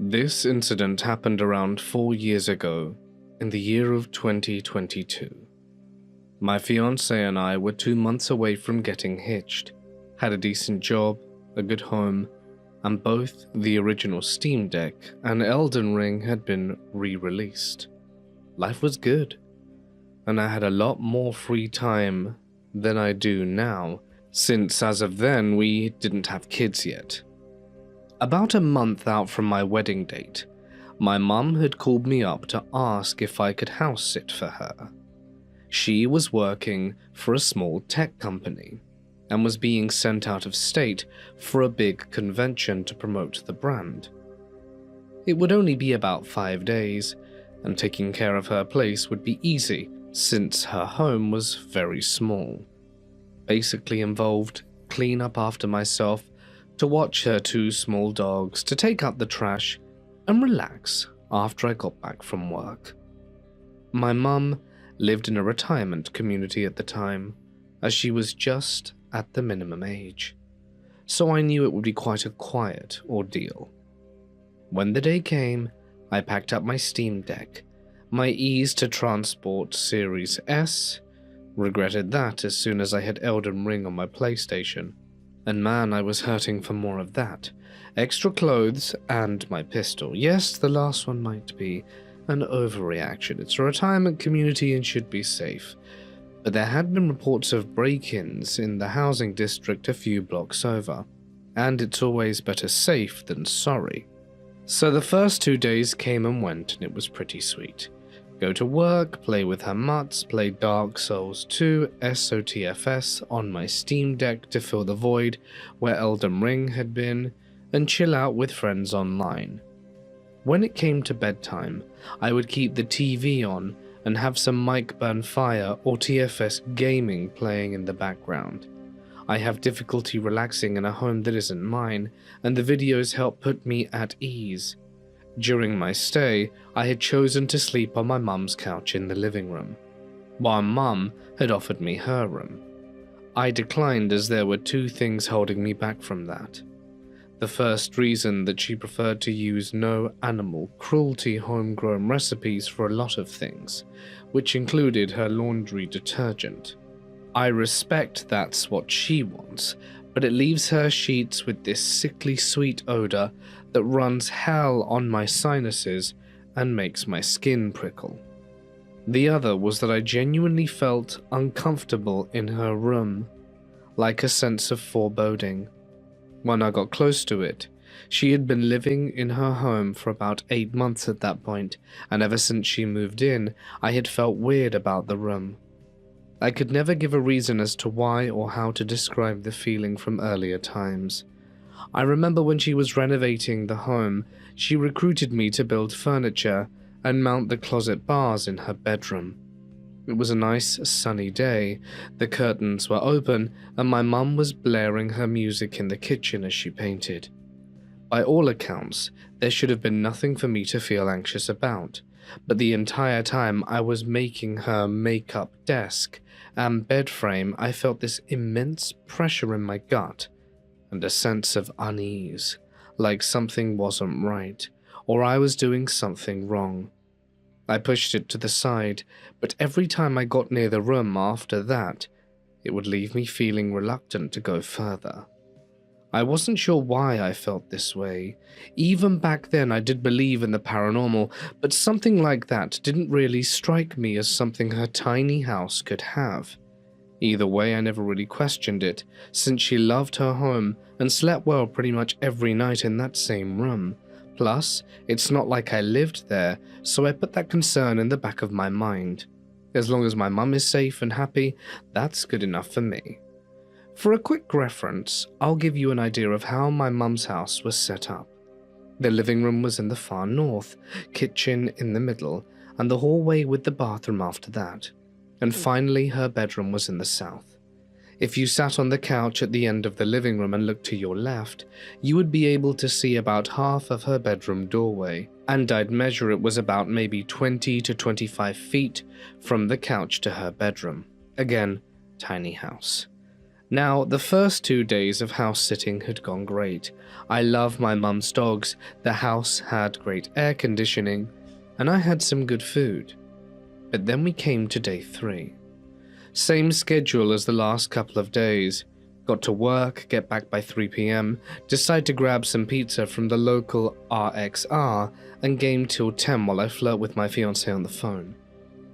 This incident happened around 4 years ago, in the year of 2022. My fiancé and I were 2 months away from getting hitched, had a decent job, a good home, and both the original Steam Deck and Elden Ring had been re-released. Life was good, and I had a lot more free time than I do now, since as of then we didn't have kids yet. About a month out from my wedding date, my mum had called me up to ask if I could house sit for her. She was working for a small tech company and was being sent out of state for a big convention to promote the brand. It would only be about 5 days, and taking care of her place would be easy since her home was very small. Basically involved clean up after myself, to watch her 2 small dogs, to take out the trash, and relax after I got back from work. My mum lived in a retirement community at the time, as she was just at the minimum age, so I knew it would be quite a quiet ordeal. When the day came, I packed up my Steam Deck, my ease to transport Series S, regretted that as soon as I had Elden Ring on my PlayStation, and man, I was hurting for more of that, extra clothes and my pistol. Yes, the last one might be an overreaction. It's a retirement community and should be safe, but there had been reports of break-ins in the housing district a few blocks over, and it's always better safe than sorry. So the first 2 days came and went, and it was pretty sweet. Go to work, play with her mutts, play Dark Souls 2 SOTFS on my Steam Deck to fill the void where Elden Ring had been, and chill out with friends online. When it came to bedtime, I would keep the TV on and have some Mike Burn Fire or TFS gaming playing in the background. I have difficulty relaxing in a home that isn't mine, and the videos help put me at ease. During my stay, I had chosen to sleep on my mum's couch in the living room, while mum had offered me her room. I declined as there were 2 things holding me back from that. The first reason that she preferred to use no animal cruelty homegrown recipes for a lot of things, which included her laundry detergent. I respect that's what she wants, but it leaves her sheets with this sickly sweet odor that runs hell on my sinuses and makes my skin prickle. The other was that I genuinely felt uncomfortable in her room, like a sense of foreboding. When I got close to it, she had been living in her home for about 8 months at that point, and ever since she moved in, I had felt weird about the room. I could never give a reason as to why or how to describe the feeling from earlier times. I remember when she was renovating the home, she recruited me to build furniture and mount the closet bars in her bedroom. It was a nice sunny day, the curtains were open, and my mum was blaring her music in the kitchen as she painted. By all accounts, there should have been nothing for me to feel anxious about, but the entire time I was making her makeup desk and bed frame, I felt this immense pressure in my gut, and a sense of unease, like something wasn't right, or I was doing something wrong. I pushed it to the side, but every time I got near the room after that, it would leave me feeling reluctant to go further. I wasn't sure why I felt this way. Even back then I did believe in the paranormal, but something like that didn't really strike me as something her tiny house could have. Either way, I never really questioned it, since she loved her home and slept well pretty much every night in that same room. Plus, it's not like I lived there, so I put that concern in the back of my mind. As long as my mum is safe and happy, that's good enough for me. For a quick reference, I'll give you an idea of how my mum's house was set up. The living room was in the far north, kitchen in the middle, and the hallway with the bathroom after that. And finally, her bedroom was in the south. If you sat on the couch at the end of the living room and looked to your left, you would be able to see about half of her bedroom doorway, and I'd measure it was about maybe 20 to 25 feet from the couch to her bedroom. Again, tiny house. Now, the first 2 days of house sitting had gone great. I love my mum's dogs, the house had great air conditioning, and I had some good food. But then we came to day 3. Same schedule as the last couple of days. Got to work, get back by 3 p.m, decide to grab some pizza from the local RXR, and game till 10 while I flirt with my fiancée on the phone.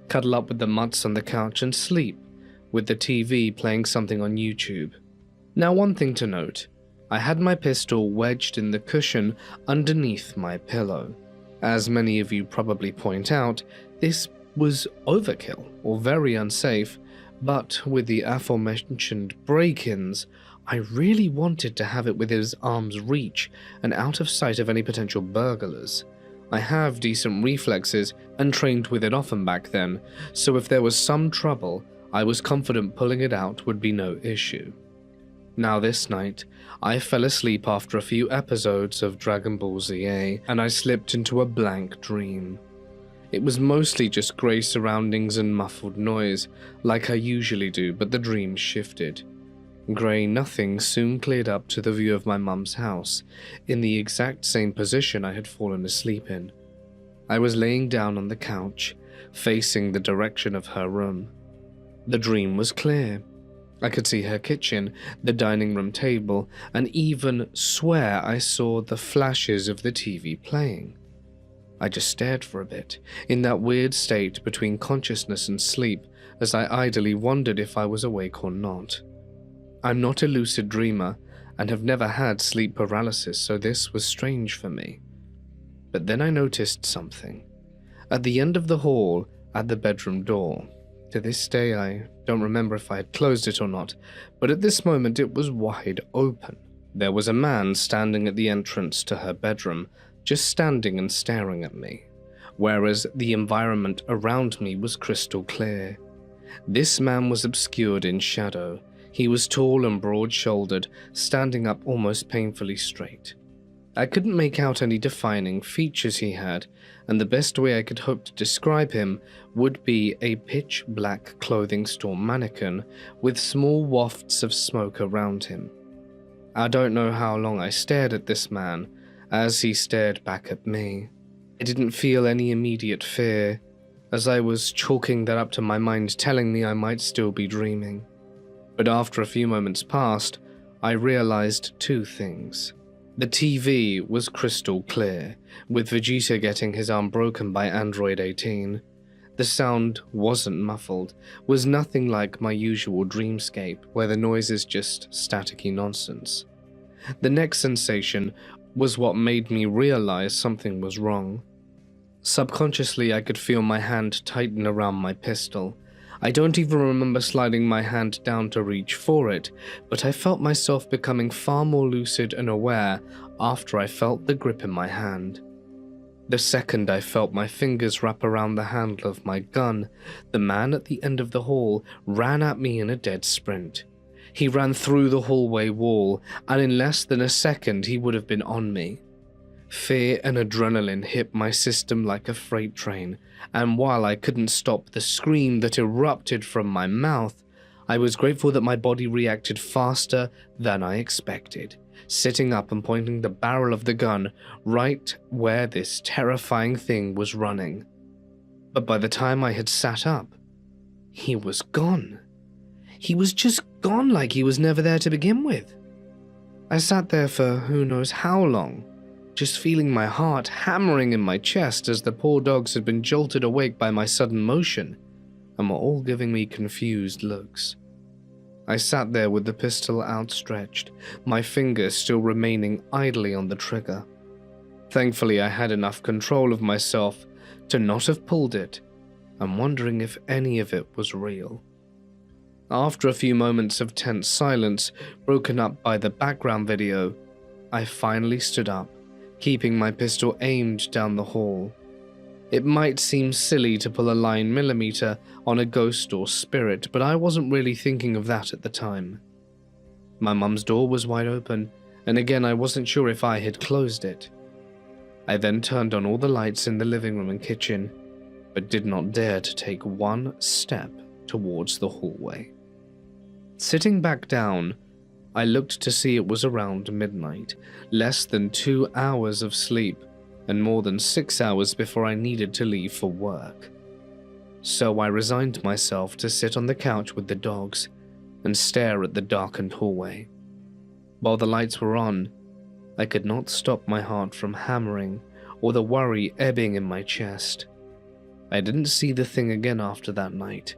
Cuddle up with the mutts on the couch and sleep, with the TV playing something on YouTube. Now, one thing to note, I had my pistol wedged in the cushion underneath my pillow. As many of you probably point out, this was overkill or very unsafe, but with the aforementioned break-ins, I really wanted to have it within arm's reach and out of sight of any potential burglars. I have decent reflexes and trained with it often back then, so if there was some trouble, I was confident pulling it out would be no issue. Now this night, I fell asleep after a few episodes of Dragon Ball Z, and I slipped into a blank dream. It was mostly just grey surroundings and muffled noise, like I usually do, but the dream shifted. Grey nothing soon cleared up to the view of my mum's house, in the exact same position I had fallen asleep in. I was laying down on the couch, facing the direction of her room. The dream was clear. I could see her kitchen, the dining room table, and even swear I saw the flashes of the TV playing. I just stared for a bit, in that weird state between consciousness and sleep, as I idly wondered if I was awake or not. I'm not a lucid dreamer, and have never had sleep paralysis, so this was strange for me. But then I noticed something. At the end of the hall, at the bedroom door. To this day, I don't remember if I had closed it or not, but at this moment it was wide open. There was a man standing at the entrance to her bedroom, just standing and staring at me, whereas the environment around me was crystal clear. This man was obscured in shadow. He was tall and broad-shouldered, standing up almost painfully straight. I couldn't make out any defining features he had, and the best way I could hope to describe him would be a pitch-black clothing store mannequin with small wafts of smoke around him. I don't know how long I stared at this man, as he stared back at me. I didn't feel any immediate fear, as I was chalking that up to my mind telling me I might still be dreaming. But after a few moments passed, I realized 2 things. The TV was crystal clear, with Vegeta getting his arm broken by Android 18. The sound wasn't muffled, was nothing like my usual dreamscape, where the noise is just staticky nonsense. The next sensation was what made me realize something was wrong. Subconsciously, I could feel my hand tighten around my pistol. I don't even remember sliding my hand down to reach for it, but I felt myself becoming far more lucid and aware after I felt the grip in my hand. The second I felt my fingers wrap around the handle of my gun, the man at the end of the hall ran at me in a dead sprint. He ran through the hallway wall, and in less than a second he would have been on me. Fear and adrenaline hit my system like a freight train, and while I couldn't stop the scream that erupted from my mouth, I was grateful that my body reacted faster than I expected, sitting up and pointing the barrel of the gun right where this terrifying thing was running. But by the time I had sat up, he was gone. He was just gone, like he was never there to begin with. I sat there for who knows how long, just feeling my heart hammering in my chest as the poor dogs had been jolted awake by my sudden motion and were all giving me confused looks. I sat there with the pistol outstretched, my fingers still remaining idly on the trigger. Thankfully, I had enough control of myself to not have pulled it, and wondering if any of it was real. After a few moments of tense silence, broken up by the background video, I finally stood up, keeping my pistol aimed down the hall. It might seem silly to pull a 9mm on a ghost or spirit, but I wasn't really thinking of that at the time. My mum's door was wide open, and again I wasn't sure if I had closed it. I then turned on all the lights in the living room and kitchen, but did not dare to take one step towards the hallway. Sitting back down, I looked to see it was around midnight, less than 2 hours of sleep, and more than 6 hours before I needed to leave for work. So I resigned myself to sit on the couch with the dogs and stare at the darkened hallway. While the lights were on, I could not stop my heart from hammering or the worry ebbing in my chest. I didn't see the thing again after that night,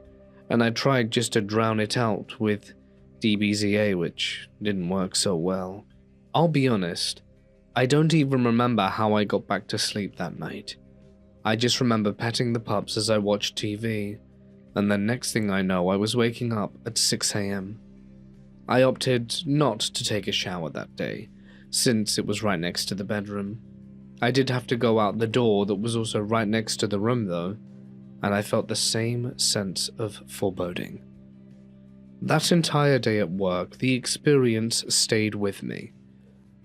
and I tried just to drown it out with DBZA, which didn't work so well. I'll be honest, I don't even remember how I got back to sleep that night. I just remember petting the pups as I watched TV, and the next thing I know, I was waking up at 6 a.m. I opted not to take a shower that day, since it was right next to the bedroom. I did have to go out the door that was also right next to the room though, and I felt the same sense of foreboding. That entire day at work, the experience stayed with me.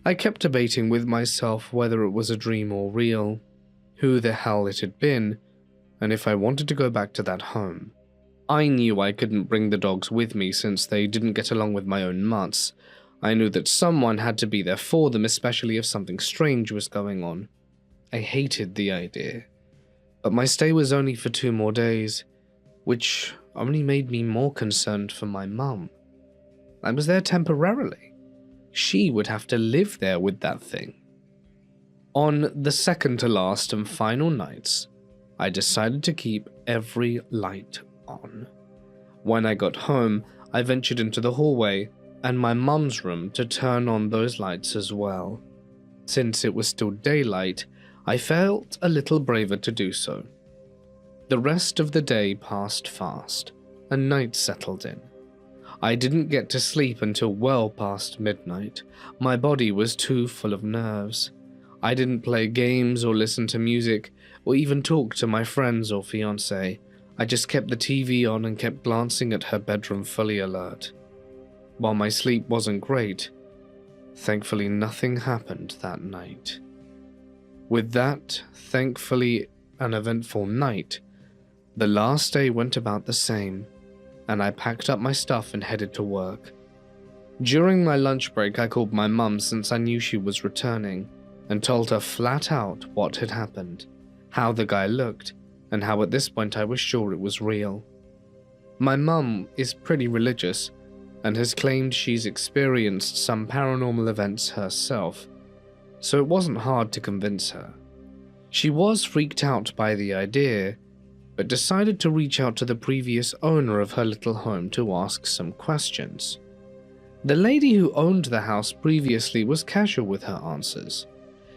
I kept debating with myself whether it was a dream or real, who the hell it had been, and if I wanted to go back to that home. I knew I couldn't bring the dogs with me since they didn't get along with my own mutts. I knew that someone had to be there for them, especially if something strange was going on. I hated the idea. But my stay was only for 2 more days, which only made me more concerned for my mum. I was there temporarily. She would have to live there with that thing. On the second to last and final nights, I decided to keep every light on. When I got home, I ventured into the hallway and my mum's room to turn on those lights as well. Since it was still daylight, I felt a little braver to do so. The rest of the day passed fast, and night settled in. I didn't get to sleep until well past midnight. My body was too full of nerves. I didn't play games or listen to music, or even talk to my friends or fiancé. I just kept the TV on and kept glancing at her bedroom fully alert. While my sleep wasn't great, thankfully nothing happened that night. With that, thankfully uneventful night, the last day went about the same, and I packed up my stuff and headed to work. During my lunch break, I called my mum since I knew she was returning, and told her flat out what had happened, how the guy looked, and how at this point I was sure it was real. My mum is pretty religious, and has claimed she's experienced some paranormal events herself, so it wasn't hard to convince her. She was freaked out by the idea, but decided to reach out to the previous owner of her little home to ask some questions. The lady who owned the house previously was casual with her answers.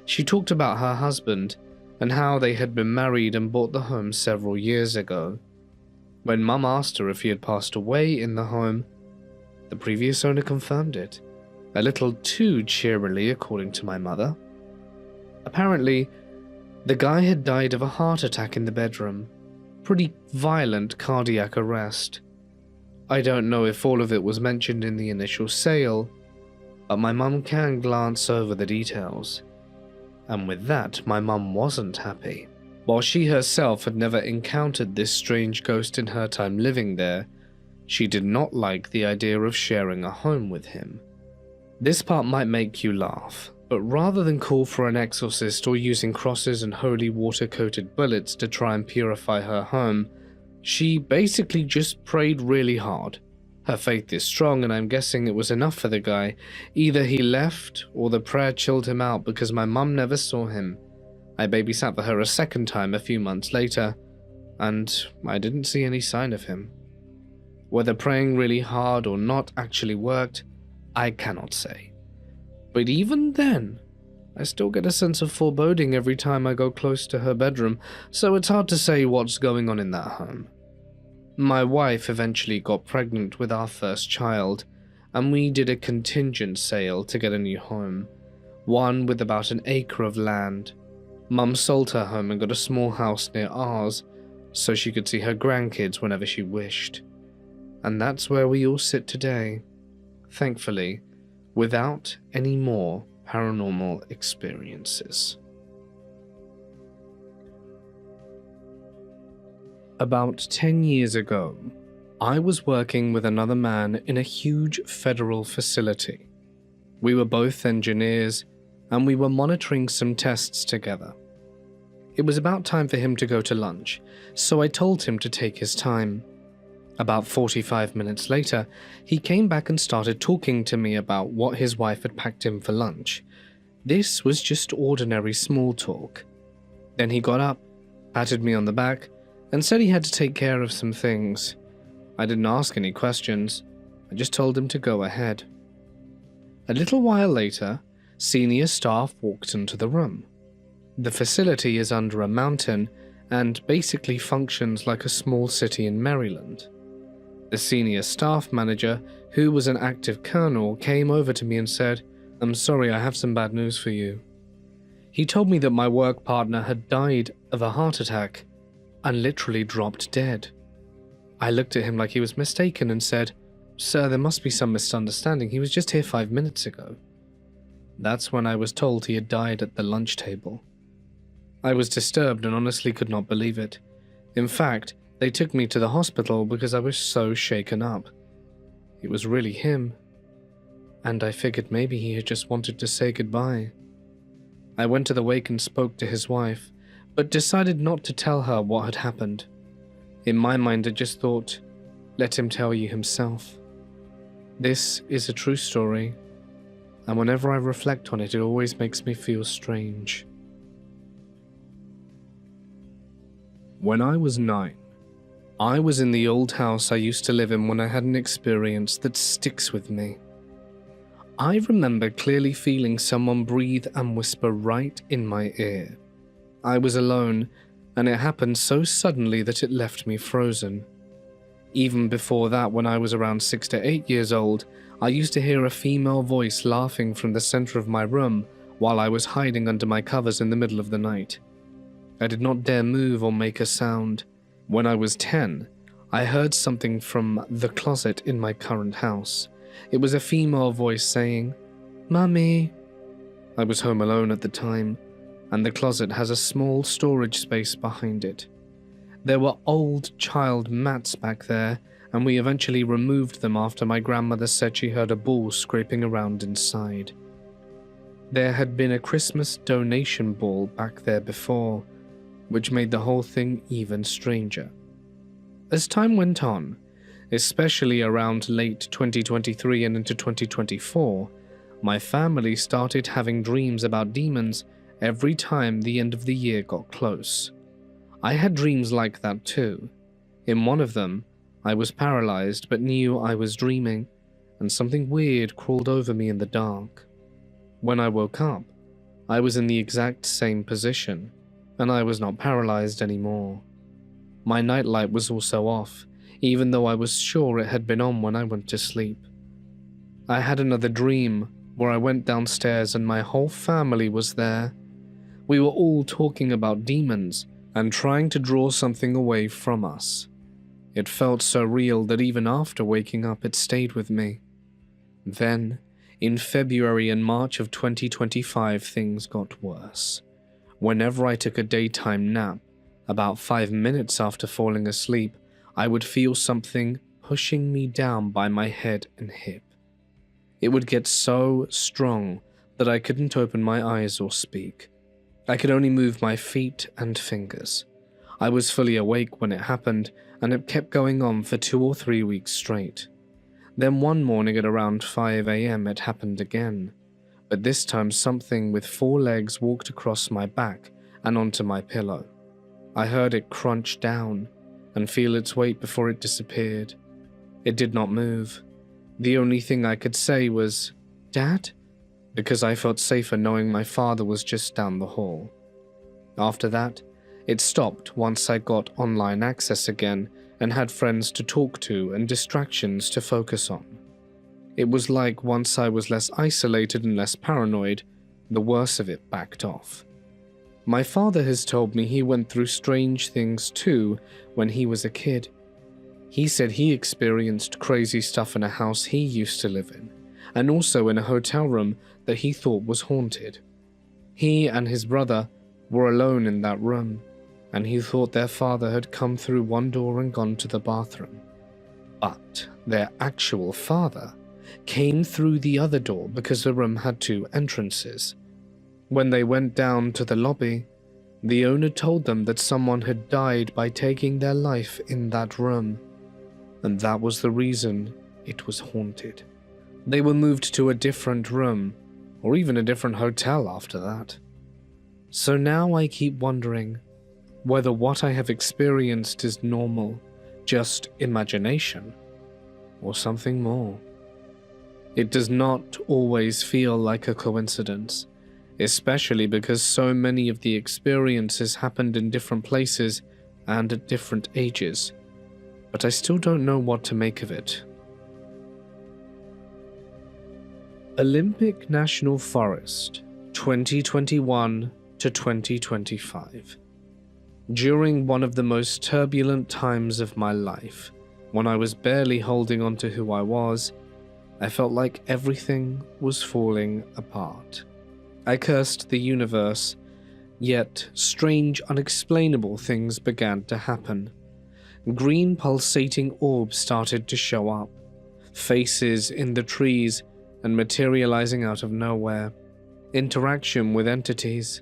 She talked about her husband and how they had been married and bought the home several years ago. When Mum asked her if he had passed away in the home, the previous owner confirmed it, a little too cheerily according to my mother. Apparently, the guy had died of a heart attack in the bedroom, pretty violent cardiac arrest. I don't know if all of it was mentioned in the initial sale, but my mum can glance over the details. And with that, my mum wasn't happy. While she herself had never encountered this strange ghost in her time living there, she did not like the idea of sharing a home with him. This part might make you laugh, but rather than call for an exorcist or using crosses and holy water-coated bullets to try and purify her home, she basically just prayed really hard. Her faith is strong, and I'm guessing it was enough for the guy. Either he left, or the prayer chilled him out because my mum never saw him. I babysat for her a second time a few months later, and I didn't see any sign of him. Whether praying really hard or not actually worked, I cannot say. But even then, I still get a sense of foreboding every time I go close to her bedroom, so it's hard to say what's going on in that home. My wife eventually got pregnant with our first child, and we did a contingent sale to get a new home, one with about an acre of land. Mum sold her home and got a small house near ours, so she could see her grandkids whenever she wished. And that's where we all sit today, thankfully, without any more paranormal experiences. About 10 years ago, I was working with another man in a huge federal facility. We were both engineers, and we were monitoring some tests together. It was about time for him to go to lunch, so I told him to take his time. About 45 minutes later, he came back and started talking to me about what his wife had packed him for lunch. This was just ordinary small talk. Then he got up, patted me on the back, and said he had to take care of some things. I didn't ask any questions. I just told him to go ahead. A little while later, senior staff walked into the room. The facility is under a mountain and basically functions like a small city in Maryland. The senior staff manager, who was an active colonel, came over to me and said, "I'm sorry, I have some bad news for you." He told me that my work partner had died of a heart attack and literally dropped dead. I looked at him like he was mistaken and said, "Sir, there must be some misunderstanding. He was just here 5 minutes ago." That's when I was told he had died at the lunch table. I was disturbed and honestly could not believe it. In fact, they took me to the hospital because I was so shaken up. It was really him, and I figured maybe he had just wanted to say goodbye. I went to the wake and spoke to his wife, but decided not to tell her what had happened. In my mind, I just thought, let him tell you himself. This is a true story, and whenever I reflect on it, it always makes me feel strange. When I was 9, I was in the old house I used to live in when I had an experience that sticks with me. I remember clearly feeling someone breathe and whisper right in my ear. I was alone, and it happened so suddenly that it left me frozen. Even before that, when I was around 6 to 8 years old, I used to hear a female voice laughing from the center of my room while I was hiding under my covers in the middle of the night. I did not dare move or make a sound. When I was 10, I heard something from the closet in my current house. It was a female voice saying, "Mummy." I was home alone at the time, and the closet has a small storage space behind it. There were old child mats back there, and we eventually removed them after my grandmother said she heard a ball scraping around inside. There had been a Christmas donation ball back there before, which made the whole thing even stranger. As time went on, especially around late 2023 and into 2024, my family started having dreams about demons every time the end of the year got close. I had dreams like that too. In one of them, I was paralyzed but knew I was dreaming, and something weird crawled over me in the dark. When I woke up, I was in the exact same position, and I was not paralyzed anymore. My nightlight was also off, even though I was sure it had been on when I went to sleep. I had another dream where I went downstairs and my whole family was there. We were all talking about demons and trying to draw something away from us. It felt so real that even after waking up, it stayed with me. Then, in February and March of 2025, things got worse. Whenever I took a daytime nap, about 5 minutes after falling asleep, I would feel something pushing me down by my head and hip. It would get so strong that I couldn't open my eyes or speak. I could only move my feet and fingers. I was fully awake when it happened, and it kept going on for 2 or 3 weeks straight. Then one morning at around 5 a.m. it happened again, but this time something with 4 legs walked across my back and onto my pillow. I heard it crunch down and feel its weight before it disappeared. It did not move. The only thing I could say was, "Dad?" because I felt safer knowing my father was just down the hall. After that, it stopped once I got online access again and had friends to talk to and distractions to focus on. It was like once I was less isolated and less paranoid, the worst of it backed off. My father has told me he went through strange things too when he was a kid. He said he experienced crazy stuff in a house he used to live in, and also in a hotel room that he thought was haunted. He and his brother were alone in that room, and he thought their father had come through one door and gone to the bathroom. But their actual father came through the other door because the room had two entrances. When they went down to the lobby, the owner told them that someone had died by taking their life in that room, and that was the reason it was haunted. They were moved to a different room, or even a different hotel after that. So now I keep wondering whether what I have experienced is normal, just imagination, or something more. It does not always feel like a coincidence, especially because so many of the experiences happened in different places and at different ages, but I still don't know what to make of it. Olympic National Forest, 2021 to 2025. During one of the most turbulent times of my life, when I was barely holding on to who I was, I felt like everything was falling apart. I cursed the universe, yet strange, unexplainable things began to happen. Green pulsating orbs started to show up, faces in the trees and materializing out of nowhere, interaction with entities.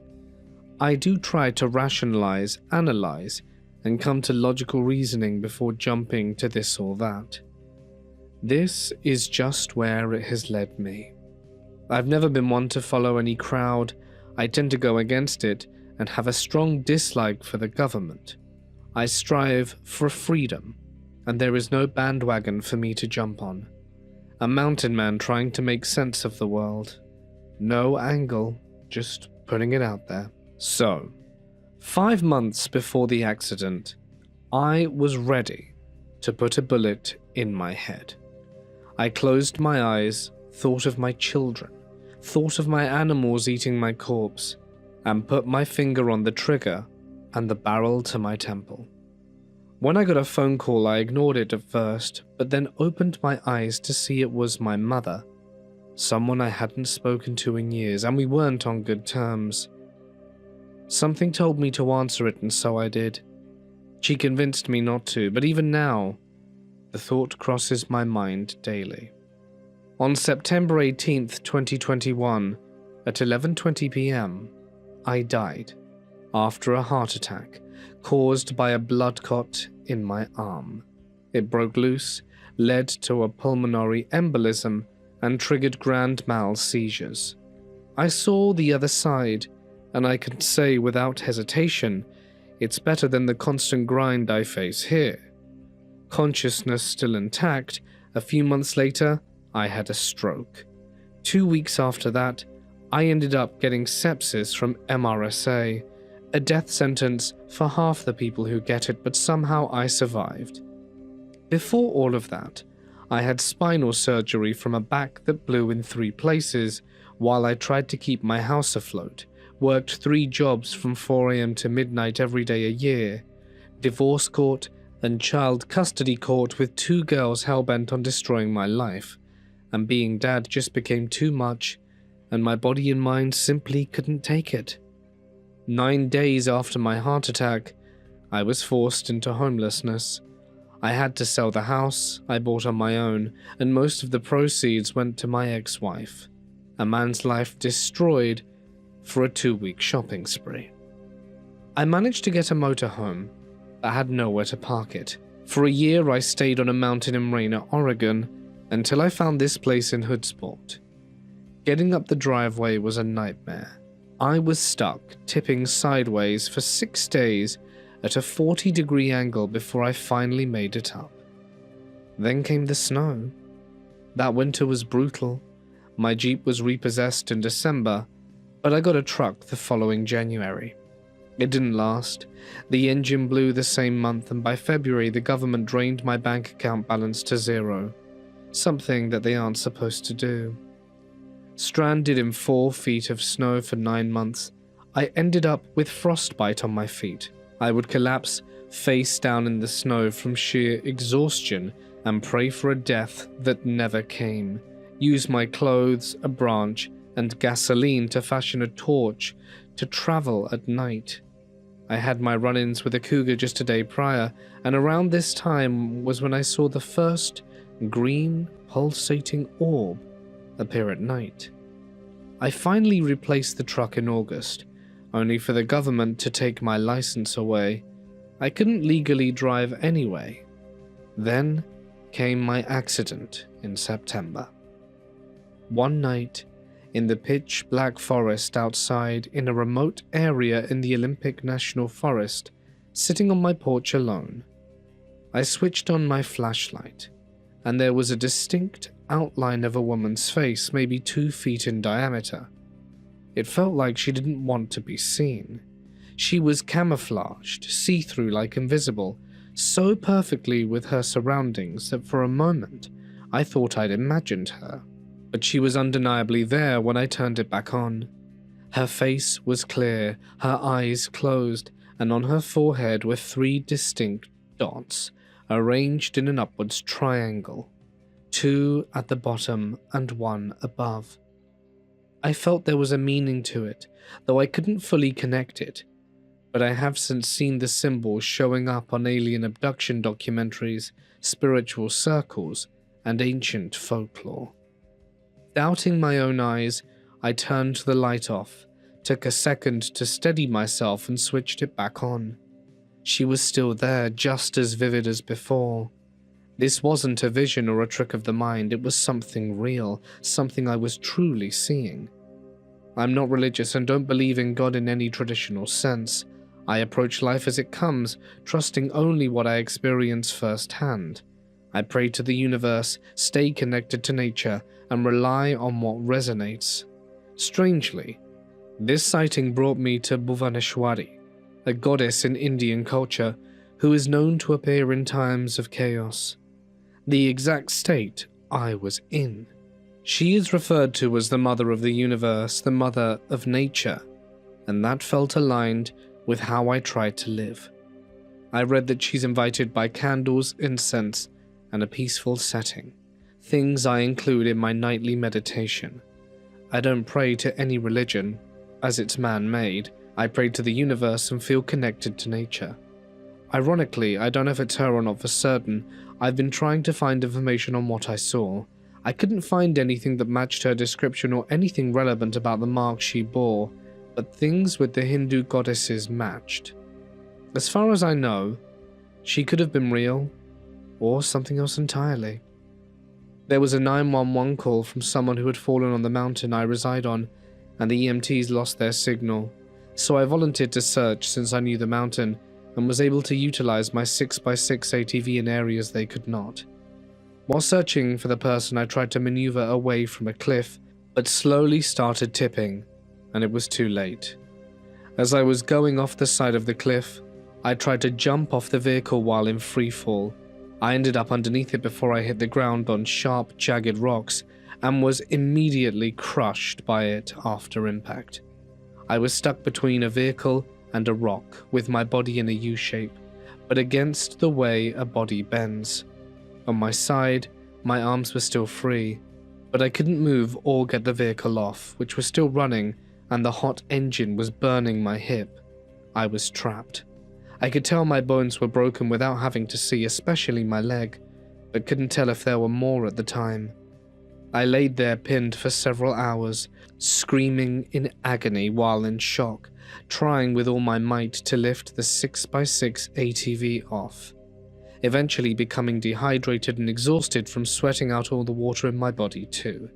I do try to rationalize, analyze, and come to logical reasoning before jumping to this or that. This is just where it has led me. I've never been one to follow any crowd. I tend to go against it and have a strong dislike for the government. I strive for freedom, and there is no bandwagon for me to jump on. A mountain man trying to make sense of the world. No angle, just putting it out there. So, 5 months before the accident, I was ready to put a bullet in my head. I closed my eyes, thought of my children, thought of my animals eating my corpse, and put my finger on the trigger and the barrel to my temple. When I got a phone call, I ignored it at first, but then opened my eyes to see it was my mother, someone I hadn't spoken to in years, and we weren't on good terms. Something told me to answer it, and so I did. She convinced me not to, but even now, the thought crosses my mind daily. On September 18th, 2021, at 11:20 p.m., I died after a heart attack caused by a blood clot in my arm. It broke loose, led to a pulmonary embolism, and triggered grand mal seizures. I saw the other side, and I can say without hesitation, it's better than the constant grind I face here. Consciousness still intact, a few months later, I had a stroke. 2 weeks after that, I ended up getting sepsis from MRSA, a death sentence for half the people who get it, but somehow I survived. Before all of that, I had spinal surgery from a back that blew in 3 places while I tried to keep my house afloat, worked 3 jobs from 4 a.m. to midnight every day a year, divorce court and child custody court with 2 girls hellbent on destroying my life, and being dad just became too much, and my body and mind simply couldn't take it. 9 days after my heart attack, I was forced into homelessness. I had to sell the house I bought on my own, and most of the proceeds went to my ex-wife. A man's life destroyed for a 2-week shopping spree. I managed to get a motorhome, but had nowhere to park it. For a year I stayed on a mountain in Rainier, Oregon, until I found this place in Hoodsport. Getting up the driveway was a nightmare. I was stuck, tipping sideways for 6 days at a 40-degree angle before I finally made it up. Then came the snow. That winter was brutal. My Jeep was repossessed in December, but I got a truck the following January. It didn't last. The engine blew the same month, and by February the government drained my bank account balance to 0, something that they aren't supposed to do. Stranded in 4 feet of snow for 9 months, I ended up with frostbite on my feet. I would collapse face down in the snow from sheer exhaustion and pray for a death that never came. Use my clothes, a branch, and gasoline to fashion a torch to travel at night. I had my run-ins with a cougar just a day prior, and around this time was when I saw the first green, pulsating orb appear at night. I finally replaced the truck in August, only for the government to take my license away. I couldn't legally drive anyway. Then came my accident in September. One night, in the pitch-black forest outside in a remote area in the Olympic National Forest, sitting on my porch alone, I switched on my flashlight, and there was a distinct outline of a woman's face, maybe 2 feet in diameter. It felt like she didn't want to be seen. She was camouflaged, see-through like invisible, so perfectly with her surroundings that for a moment I thought I'd imagined her. But she was undeniably there when I turned it back on. Her face was clear, her eyes closed, and on her forehead were 3 distinct dots, arranged in an upwards triangle, 2 at the bottom and 1 above. I felt there was a meaning to it, though I couldn't fully connect it, but I have since seen the symbol showing up on alien abduction documentaries, spiritual circles, and ancient folklore. Doubting my own eyes, I turned the light off, took a second to steady myself and switched it back on. She was still there, just as vivid as before. This wasn't a vision or a trick of the mind, it was something real, something I was truly seeing. I'm not religious and don't believe in God in any traditional sense. I approach life as it comes, trusting only what I experience firsthand. I pray to the universe, stay connected to nature, and rely on what resonates. Strangely, this sighting brought me to Bhuvaneshwari, a goddess in Indian culture who is known to appear in times of chaos, the exact state I was in. She is referred to as the mother of the universe, the mother of nature, and that felt aligned with how I tried to live. I read that she's invited by candles, incense, and a peaceful setting, things I include in my nightly meditation. I don't pray to any religion, as it's man-made. I pray to the universe and feel connected to nature. Ironically, I don't know if it's her or not for certain. I've been trying to find information on what I saw. I couldn't find anything that matched her description or anything relevant about the mark she bore, but things with the Hindu goddesses matched. As far as I know, she could have been real, or something else entirely. There was a 911 call from someone who had fallen on the mountain I reside on, and the EMTs lost their signal, so I volunteered to search since I knew the mountain and was able to utilize my 6x6 ATV in areas they could not. While searching for the person, I tried to maneuver away from a cliff, but slowly started tipping, and it was too late. As I was going off the side of the cliff, I tried to jump off the vehicle while in free fall. I ended up underneath it before I hit the ground on sharp, jagged rocks and was immediately crushed by it after impact. I was stuck between a vehicle and a rock with my body in a U-shape, but against the way a body bends. On my side, my arms were still free, but I couldn't move or get the vehicle off, which was still running, and the hot engine was burning my hip. I was trapped. I could tell my bones were broken without having to see, especially my leg, but couldn't tell if there were more at the time. I laid there pinned for several hours, screaming in agony while in shock, trying with all my might to lift the 6x6 ATV off, eventually becoming dehydrated and exhausted from sweating out all the water in my body too.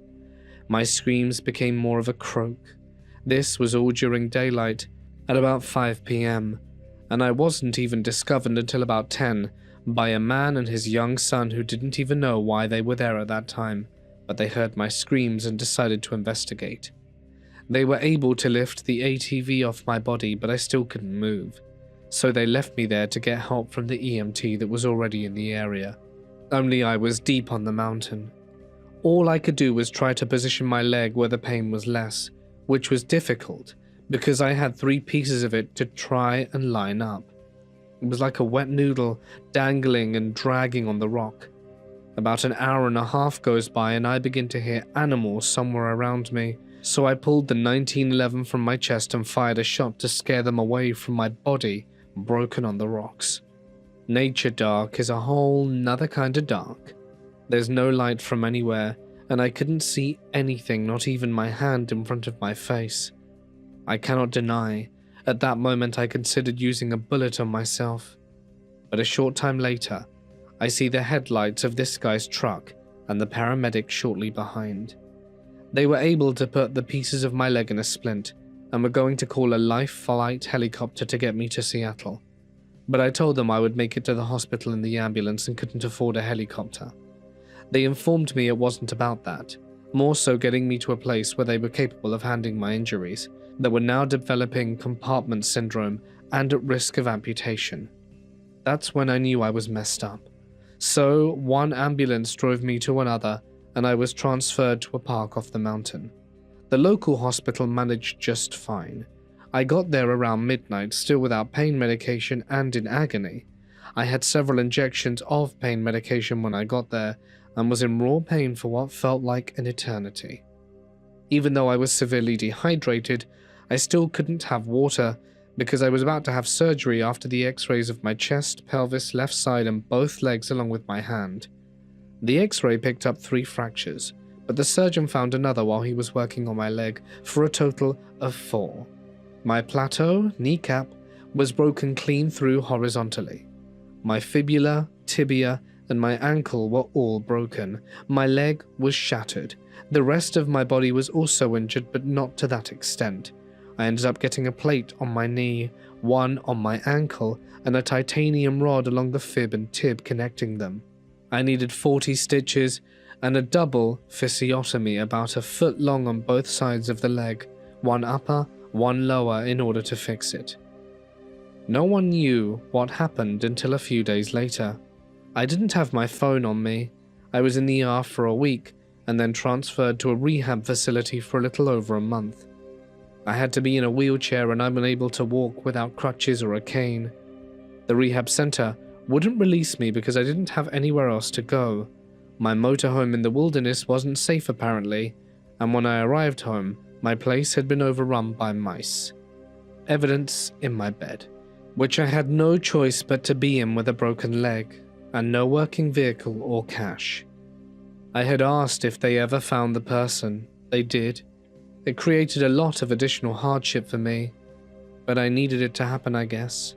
My screams became more of a croak. This was all during daylight, at about 5 p.m., and I wasn't even discovered until about 10 by a man and his young son who didn't even know why they were there at that time, but they heard my screams and decided to investigate. They were able to lift the ATV off my body, but I still couldn't move, so they left me there to get help from the EMT that was already in the area. Only I was deep on the mountain. All I could do was try to position my leg where the pain was less, which was difficult because I had 3 pieces of it to try and line up. It was like a wet noodle dangling and dragging on the rock. About an hour and a half goes by and I begin to hear animals somewhere around me, so I pulled the 1911 from my chest and fired a shot to scare them away from my body broken on the rocks. Nature dark is a whole nother kind of dark. There's no light from anywhere, and I couldn't see anything, not even my hand in front of my face. I cannot deny, at that moment I considered using a bullet on myself. But a short time later, I see the headlights of this guy's truck and the paramedic shortly behind. They were able to put the pieces of my leg in a splint and were going to call a life flight helicopter to get me to Seattle. But I told them I would make it to the hospital in the ambulance and couldn't afford a helicopter. They informed me it wasn't about that, more so getting me to a place where they were capable of handling my injuries that were now developing compartment syndrome and at risk of amputation. That's when I knew I was messed up. So one ambulance drove me to another and I was transferred to a park off the mountain. The local hospital managed just fine. I got there around midnight, still without pain medication and in agony. I had several injections of pain medication when I got there and was in raw pain for what felt like an eternity. Even though I was severely dehydrated, I still couldn't have water because I was about to have surgery after the x-rays of my chest, pelvis, left side and both legs along with my hand. The x-ray picked up 3 fractures, but the surgeon found another while he was working on my leg for a total of 4. My plateau, kneecap, was broken clean through horizontally. My fibula, tibia, and my ankle were all broken. My leg was shattered. The rest of my body was also injured, but not to that extent. I ended up getting a plate on my knee, one on my ankle, and a titanium rod along the fib and tib connecting them. I needed 40 stitches and a double physiotomy about a foot long on both sides of the leg, one upper, one lower, in order to fix it. No one knew what happened until a few days later. I didn't have my phone on me. I was in the ER for a week and then transferred to a rehab facility for a little over a month. I had to be in a wheelchair and I'm unable to walk without crutches or a cane. The rehab center wouldn't release me because I didn't have anywhere else to go. My motorhome in the wilderness wasn't safe apparently, and when I arrived home, my place had been overrun by mice. Evidence in my bed, which I had no choice but to be in with a broken leg and no working vehicle or cash. I had asked if they ever found the person. They did. It created a lot of additional hardship for me, but I needed it to happen, I guess.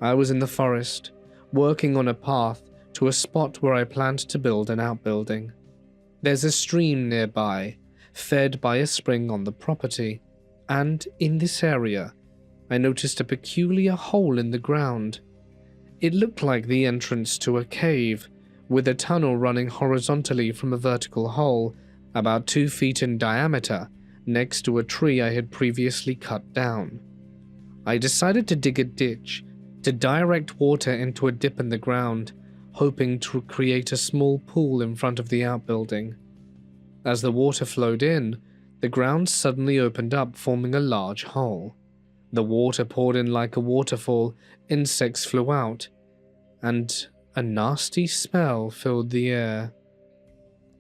I was in the forest, working on a path to a spot where I planned to build an outbuilding. There's a stream nearby, fed by a spring on the property, and in this area, I noticed a peculiar hole in the ground. It looked like the entrance to a cave, with a tunnel running horizontally from a vertical hole about 2 feet in diameter next to a tree I had previously cut down. I decided to dig a ditch to direct water into a dip in the ground, hoping to create a small pool in front of the outbuilding. As the water flowed in, the ground suddenly opened up, forming a large hole. The water poured in like a waterfall, insects flew out, and a nasty smell filled the air.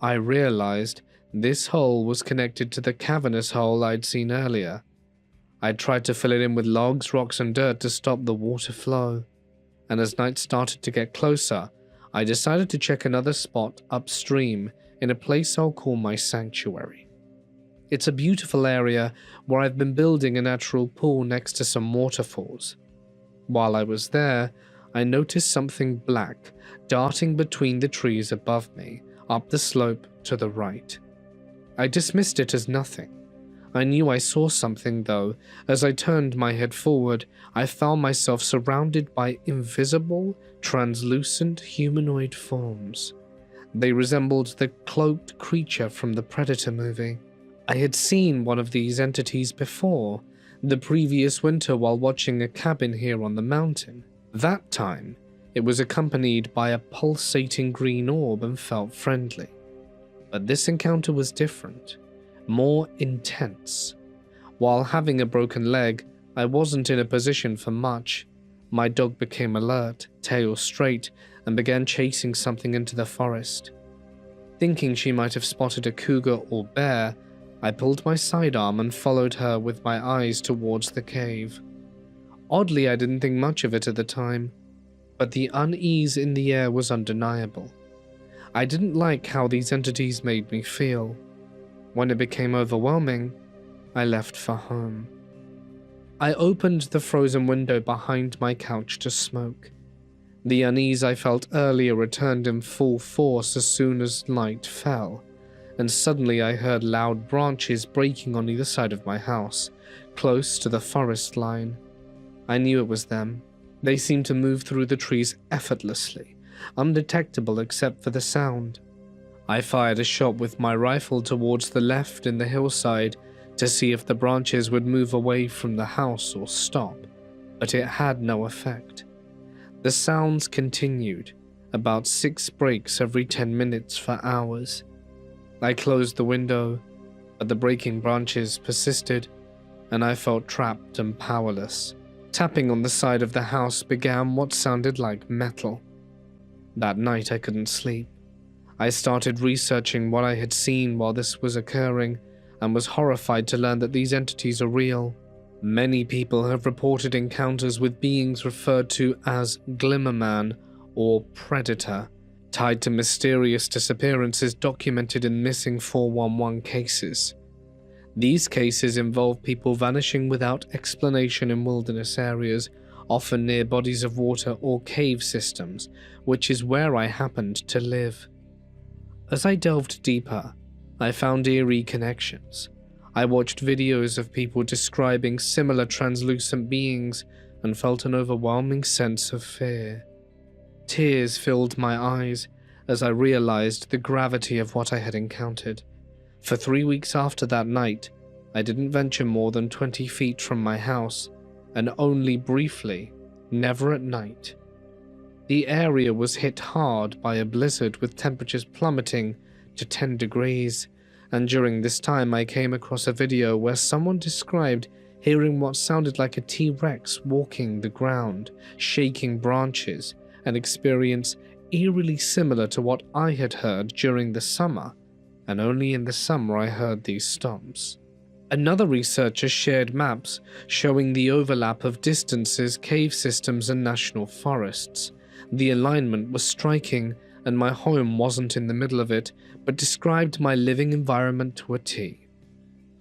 I realized this hole was connected to the cavernous hole I'd seen earlier. I tried to fill it in with logs, rocks, and dirt to stop the water flow, and as night started to get closer, I decided to check another spot upstream in a place I'll call my sanctuary. It's a beautiful area where I've been building a natural pool next to some waterfalls. While I was there, I noticed something black darting between the trees above me, up the slope to the right. I dismissed it as nothing. I knew I saw something though. As I turned my head forward, I found myself surrounded by invisible, translucent humanoid forms. They resembled the cloaked creature from the Predator movie. I had seen one of these entities before, the previous winter while watching a cabin here on the mountain. That time, it was accompanied by a pulsating green orb and felt friendly. But this encounter was different, more intense. While having a broken leg, I wasn't in a position for much. My dog became alert, tail straight, and began chasing something into the forest. Thinking she might have spotted a cougar or bear, I pulled my sidearm and followed her with my eyes towards the cave. Oddly, I didn't think much of it at the time, but the unease in the air was undeniable. I didn't like how these entities made me feel. When it became overwhelming, I left for home. I opened the frozen window behind my couch to smoke. The unease I felt earlier returned in full force as soon as light fell, and suddenly I heard loud branches breaking on either side of my house, close to the forest line. I knew it was them. They seemed to move through the trees effortlessly, undetectable except for the sound. I fired a shot with my rifle towards the left in the hillside to see if the branches would move away from the house or stop, but it had no effect. The sounds continued, about 6 breaks every 10 minutes for hours. I closed the window, but the breaking branches persisted, and I felt trapped and powerless. Tapping on the side of the house began what sounded like metal. That night I couldn't sleep. I started researching what I had seen while this was occurring, and was horrified to learn that these entities are real. Many people have reported encounters with beings referred to as Glimmerman or Predator, tied to mysterious disappearances documented in missing 411 cases. These cases involve people vanishing without explanation in wilderness areas, often near bodies of water or cave systems, which is where I happened to live. As I delved deeper, I found eerie connections. I watched videos of people describing similar translucent beings and felt an overwhelming sense of fear. Tears filled my eyes as I realized the gravity of what I had encountered. For 3 weeks after that night, I didn't venture more than 20 feet from my house, and only briefly, never at night. The area was hit hard by a blizzard with temperatures plummeting to 10 degrees, and during this time I came across a video where someone described hearing what sounded like a T-Rex walking the ground, shaking branches, an experience eerily similar to what I had heard during the summer, and only in the summer I heard these stomps. Another researcher shared maps showing the overlap of distances, cave systems, and national forests. The alignment was striking, and my home wasn't in the middle of it, but described my living environment to a T.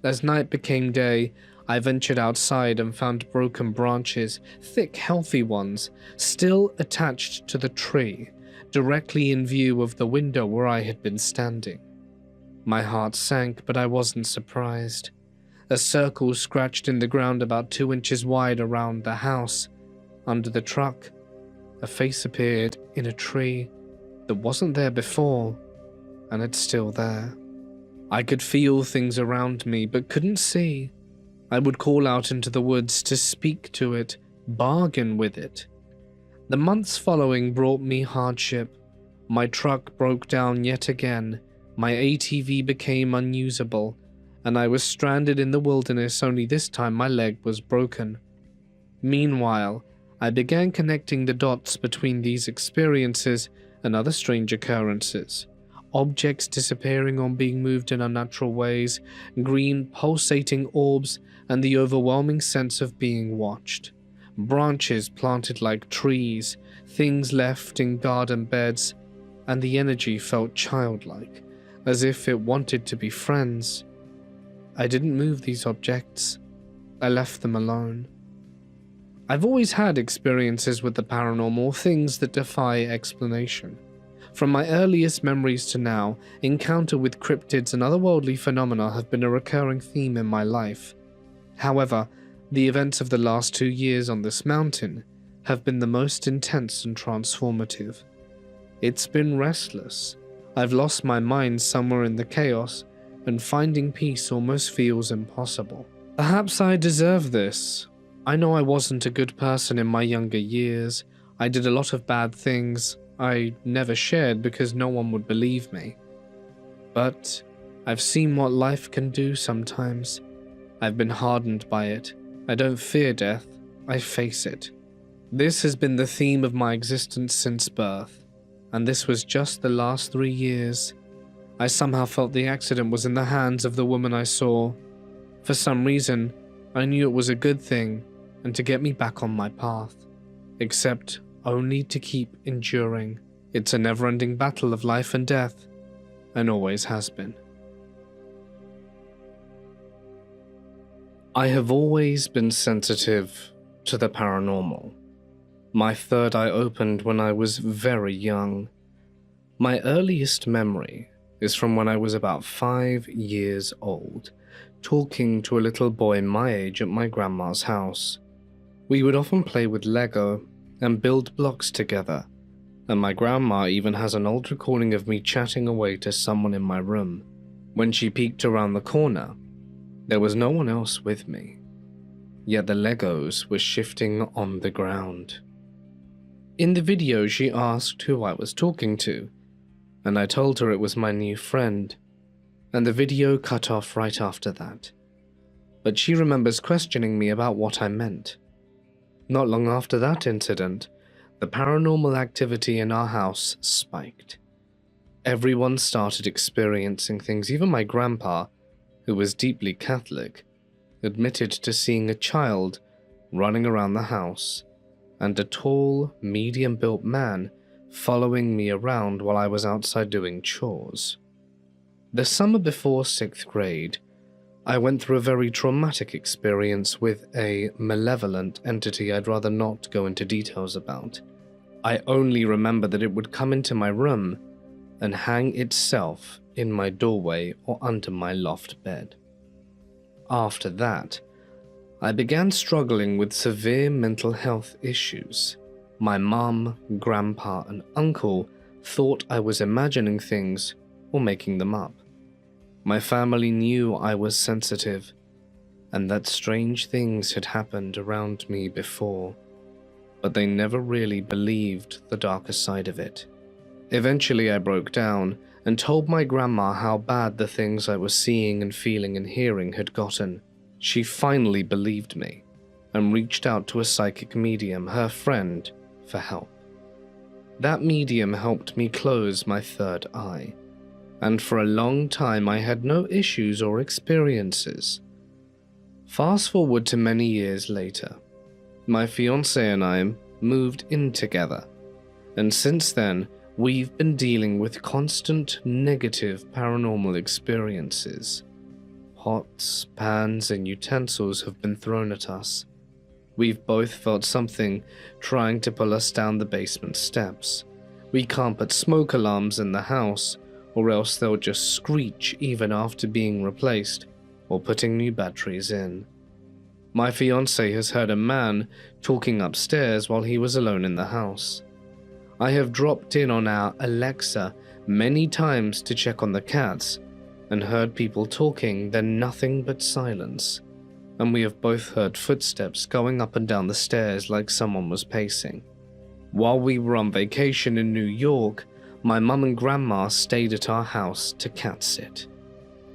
As night became day, I ventured outside and found broken branches, thick, healthy ones, still attached to the tree, directly in view of the window where I had been standing. My heart sank, but I wasn't surprised. A circle scratched in the ground about 2 inches wide around the house. Under the truck, a face appeared in a tree that wasn't there before, and it's still there. I could feel things around me, but couldn't see. I would call out into the woods to speak to it, bargain with it. The months following brought me hardship. My truck broke down yet again, my ATV became unusable, and I was stranded in the wilderness, only this time my leg was broken. Meanwhile, I began connecting the dots between these experiences and other strange occurrences. Objects disappearing or being moved in unnatural ways, green pulsating orbs, and the overwhelming sense of being watched. Branches planted like trees, things left in garden beds, and the energy felt childlike, as if it wanted to be friends. I didn't move these objects. I left them alone. I've always had experiences with the paranormal, things that defy explanation. From my earliest memories to now, encounter with cryptids and otherworldly phenomena have been a recurring theme in my life. However, the events of the last 2 years on this mountain have been the most intense and transformative. It's been restless. I've lost my mind somewhere in the chaos, and finding peace almost feels impossible. Perhaps I deserve this. I know I wasn't a good person in my younger years. I did a lot of bad things I never shared because no one would believe me. But I've seen what life can do sometimes. I've been hardened by it. I don't fear death, I face it. This has been the theme of my existence since birth, and this was just the last 3 years. I somehow felt the accident was in the hands of the woman I saw. For some reason, I knew it was a good thing and to get me back on my path, except only to keep enduring. It's a never-ending battle of life and death, and always has been. I have always been sensitive to the paranormal. My third eye opened when I was very young. My earliest memory is from when I was about 5 years old, talking to a little boy my age at my grandma's house. We would often play with Lego and build blocks together, and my grandma even has an old recording of me chatting away to someone in my room. When she peeked around the corner, there was no one else with me, yet the Legos were shifting on the ground. In the video, she asked who I was talking to, and I told her it was my new friend, and the video cut off right after that. But she remembers questioning me about what I meant. Not long after that incident, the paranormal activity in our house spiked. Everyone started experiencing things. Even my grandpa, who was deeply Catholic, admitted to seeing a child running around the house and a tall, medium-built man following me around while I was outside doing chores. The summer before 6th grade, I went through a very traumatic experience with a malevolent entity I'd rather not go into details about. I only remember that it would come into my room and hang itself in my doorway or under my loft bed. After that, I began struggling with severe mental health issues. My mum, grandpa, and uncle thought I was imagining things or making them up. My family knew I was sensitive, and that strange things had happened around me before, but they never really believed the darker side of it. Eventually I broke down and told my grandma how bad the things I was seeing and feeling and hearing had gotten. She finally believed me and reached out to a psychic medium, her friend, for help. That medium helped me close my third eye, and for a long time I had no issues or experiences. Fast forward to many years later, my fiancé and I moved in together, and since then we've been dealing with constant negative paranormal experiences. Pots, pans, and utensils have been thrown at us. We've both felt something trying to pull us down the basement steps. We can't put smoke alarms in the house, or else they'll just screech even after being replaced or putting new batteries in. My fiancé has heard a man talking upstairs while he was alone in the house. I have dropped in on our Alexa many times to check on the cats and heard people talking, then nothing but silence, and we have both heard footsteps going up and down the stairs like someone was pacing. While we were on vacation in New York, my mum and grandma stayed at our house to cat sit.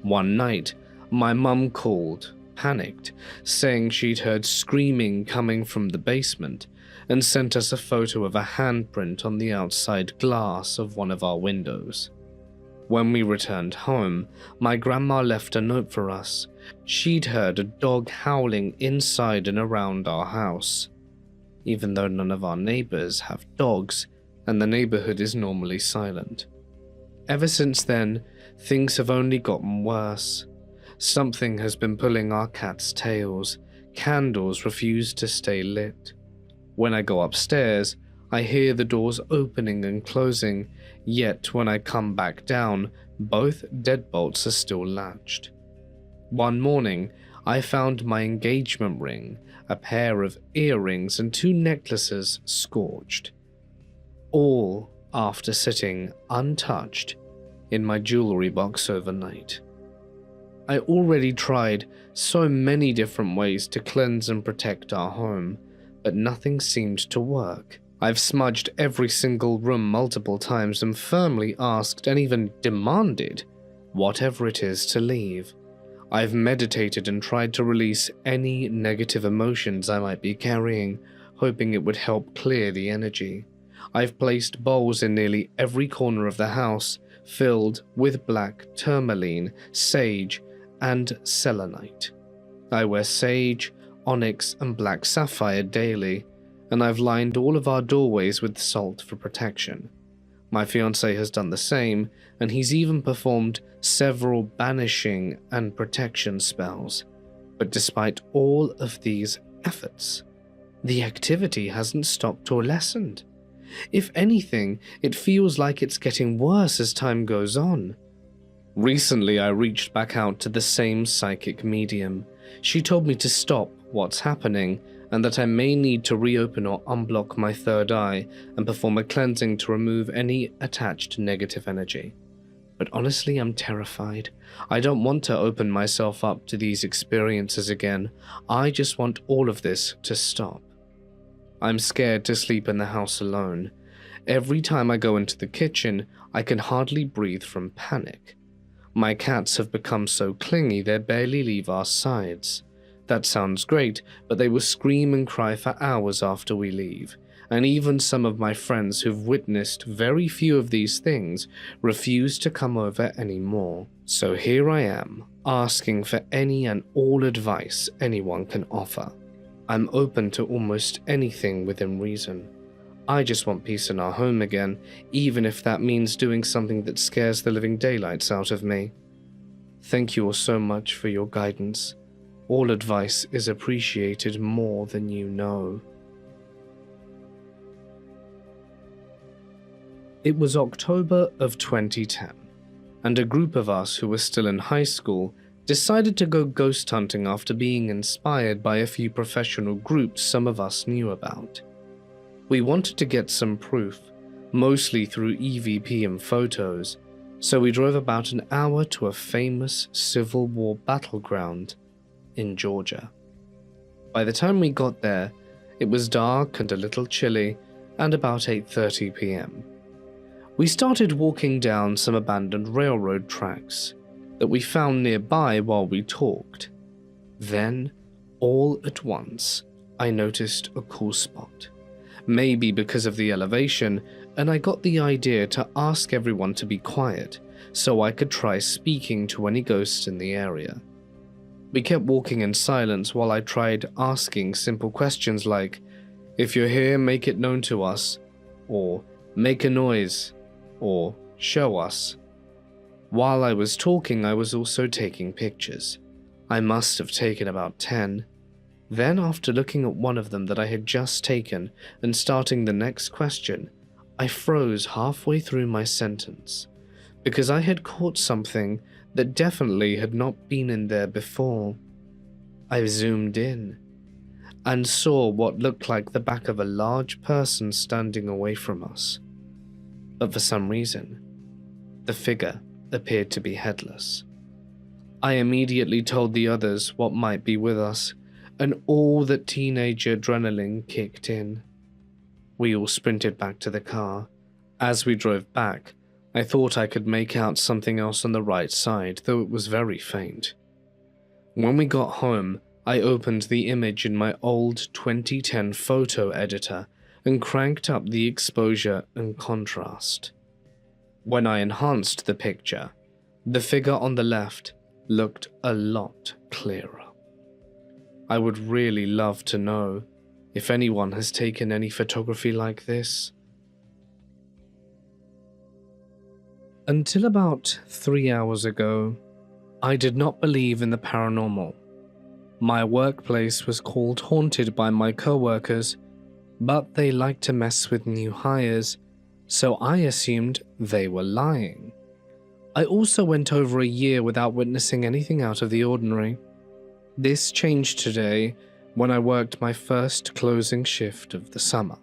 One night, my mum called, panicked, saying she'd heard screaming coming from the basement, and sent us a photo of a handprint on the outside glass of one of our windows. When we returned home, my grandma left a note for us. She'd heard a dog howling inside and around our house, even though none of our neighbors have dogs and the neighborhood is normally silent. Ever since then, things have only gotten worse. Something has been pulling our cat's tails. Candles refuse to stay lit. When I go upstairs, I hear the doors opening and closing, yet when I come back down, both deadbolts are still latched. One morning, I found my engagement ring, a pair of earrings, and 2 necklaces scorched, all after sitting untouched in my jewelry box overnight. I already tried so many different ways to cleanse and protect our home, but nothing seemed to work. I've smudged every single room multiple times and firmly asked and even demanded whatever it is to leave. I've meditated and tried to release any negative emotions I might be carrying, hoping it would help clear the energy. I've placed bowls in nearly every corner of the house, filled with black tourmaline, sage, and selenite. I wear sage, onyx, and black sapphire daily, and I've lined all of our doorways with salt for protection. My fiancé has done the same, and he's even performed several banishing and protection spells. But despite all of these efforts, the activity hasn't stopped or lessened. If anything, it feels like it's getting worse as time goes on. Recently, I reached back out to the same psychic medium. She told me to stop what's happening and that I may need to reopen or unblock my third eye and perform a cleansing to remove any attached negative energy. But honestly, I'm terrified. I don't want to open myself up to these experiences again. I just want all of this to stop. I'm scared to sleep in the house alone. Every time I go into the kitchen, I can hardly breathe from panic. My cats have become so clingy they barely leave our sides. That sounds great, but they will scream and cry for hours after we leave, and even some of my friends who've witnessed very few of these things refuse to come over anymore. So here I am, asking for any and all advice anyone can offer. I'm open to almost anything within reason. I just want peace in our home again, even if that means doing something that scares the living daylights out of me. Thank you all so much for your guidance. All advice is appreciated more than you know. It was October of 2010, and a group of us who were still in high school decided to go ghost hunting after being inspired by a few professional groups some of us knew about. We wanted to get some proof, mostly through EVP and photos, so we drove about an hour to a famous Civil War battleground in Georgia. By the time we got there, it was dark and a little chilly, and about 8:30 p.m. We started walking down some abandoned railroad tracks that we found nearby while we talked. Then, all at once, I noticed a cool spot. Maybe because of the elevation, and I got the idea to ask everyone to be quiet so I could try speaking to any ghosts in the area. We kept walking in silence while I tried asking simple questions like, "If you're here, make it known to us," or "Make a noise," or "Show us." While I was talking, I was also taking pictures. I must have taken about 10. Then, after looking at one of them that I had just taken and starting the next question, I froze halfway through my sentence, because I had caught something that definitely had not been in there before. I zoomed in and saw what looked like the back of a large person standing away from us. But for some reason, the figure appeared to be headless. I immediately told the others what might be with us, and all that teenage adrenaline kicked in. We all sprinted back to the car. As we drove back, I thought I could make out something else on the right side, though it was very faint. When we got home, I opened the image in my old 2010 photo editor and cranked up the exposure and contrast. When I enhanced the picture, the figure on the left looked a lot clearer. I would really love to know if anyone has taken any photography like this. Until about 3 hours ago, I did not believe in the paranormal. My workplace was called haunted by my coworkers, but they like to mess with new hires, so I assumed they were lying. I also went over a year without witnessing anything out of the ordinary. This changed today when I worked my first closing shift of the summer.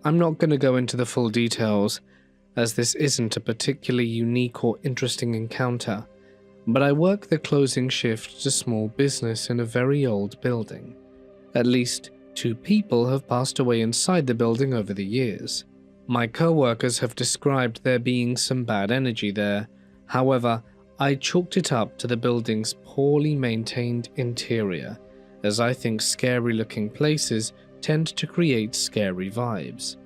I'm not going to go into the full details, as this isn't a particularly unique or interesting encounter, but I work the closing shift at a small business in a very old building. At least 2 people have passed away inside the building over the years. My co-workers have described there being some bad energy there. However, I chalked it up to the building's poorly maintained interior, as I think scary-looking places tend to create scary vibes.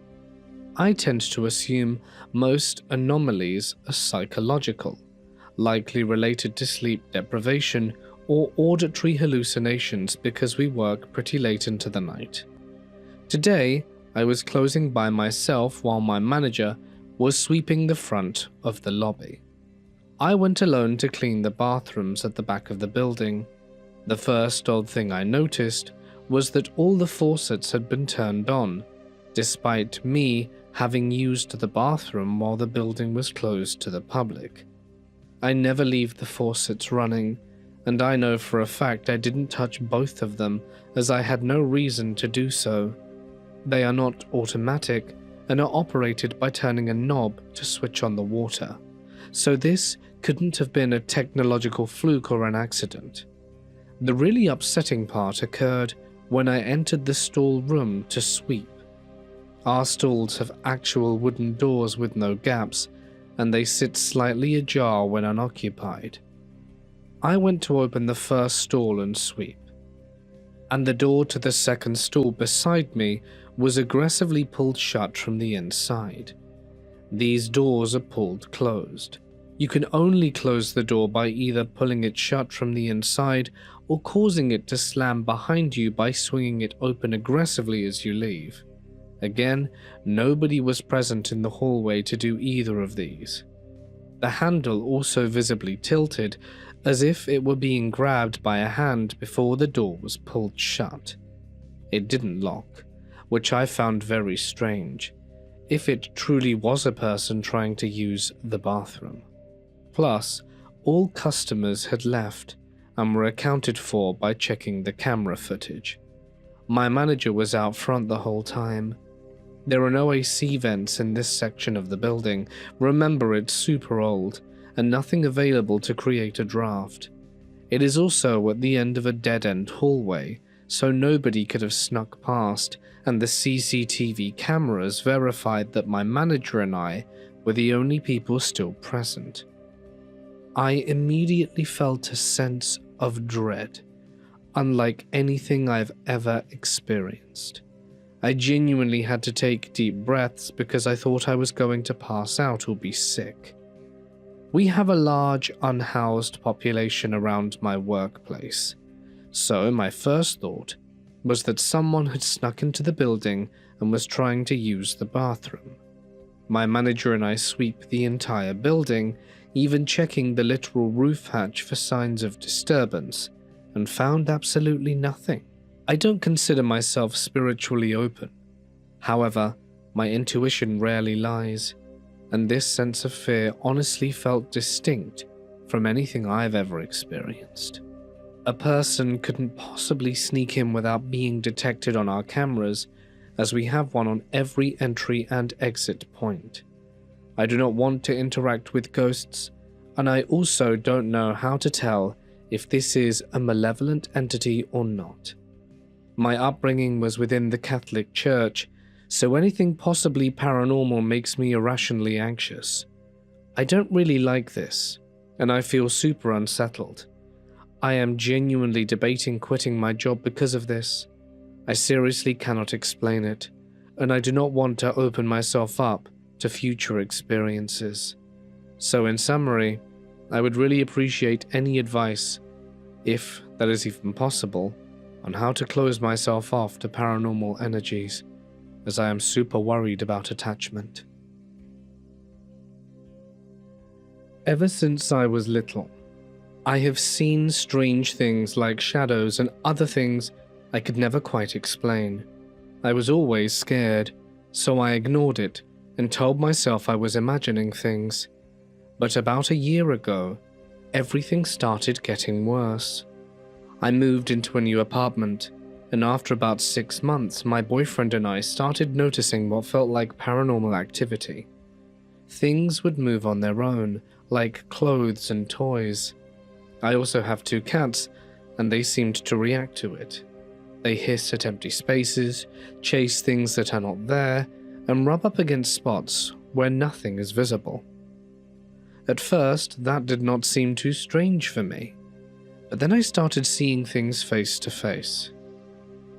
I tend to assume most anomalies are psychological, likely related to sleep deprivation or auditory hallucinations because we work pretty late into the night. Today, I was closing by myself while my manager was sweeping the front of the lobby. I went alone to clean the bathrooms at the back of the building. The first odd thing I noticed was that all the faucets had been turned on, despite me having used the bathroom while the building was closed to the public. I never leave the faucets running, and I know for a fact I didn't touch both of them as I had no reason to do so. They are not automatic and are operated by turning a knob to switch on the water, so this couldn't have been a technological fluke or an accident. The really upsetting part occurred when I entered the stall room to sweep. Our stalls have actual wooden doors with no gaps, and they sit slightly ajar when unoccupied. I went to open the first stall and sweep, and the door to the second stall beside me was aggressively pulled shut from the inside. These doors are pulled closed. You can only close the door by either pulling it shut from the inside or causing it to slam behind you by swinging it open aggressively as you leave. Again, nobody was present in the hallway to do either of these. The handle also visibly tilted, as if it were being grabbed by a hand before the door was pulled shut. It didn't lock, which I found very strange, if it truly was a person trying to use the bathroom. Plus, all customers had left and were accounted for by checking the camera footage. My manager was out front the whole time. There are no AC vents in this section of the building. Remember, it's super old, and nothing available to create a draft. It is also at the end of a dead-end hallway, so nobody could have snuck past, and the CCTV cameras verified that my manager and I were the only people still present. I immediately felt a sense of dread, unlike anything I've ever experienced. I genuinely had to take deep breaths because I thought I was going to pass out or be sick. We have a large unhoused population around my workplace, so my first thought was that someone had snuck into the building and was trying to use the bathroom. My manager and I sweep the entire building, even checking the literal roof hatch for signs of disturbance, and found absolutely nothing. I don't consider myself spiritually open. However, my intuition rarely lies, and this sense of fear honestly felt distinct from anything I've ever experienced. A person couldn't possibly sneak in without being detected on our cameras, as we have one on every entry and exit point. I do not want to interact with ghosts, and I also don't know how to tell if this is a malevolent entity or not. My upbringing was within the Catholic Church, so anything possibly paranormal makes me irrationally anxious. I don't really like this, and I feel super unsettled. I am genuinely debating quitting my job because of this. I seriously cannot explain it, and I do not want to open myself up to future experiences. So in summary, I would really appreciate any advice, if that is even possible, on how to close myself off to paranormal energies, as I am super worried about attachment. Ever since I was little, I have seen strange things like shadows and other things I could never quite explain. I was always scared, so I ignored it and told myself I was imagining things. But about a year ago, everything started getting worse. I moved into a new apartment, and after about 6 months, my boyfriend and I started noticing what felt like paranormal activity. Things would move on their own, like clothes and toys. I also have 2 cats, and they seemed to react to it. They hiss at empty spaces, chase things that are not there, and rub up against spots where nothing is visible. At first, that did not seem too strange for me, but then I started seeing things face to face.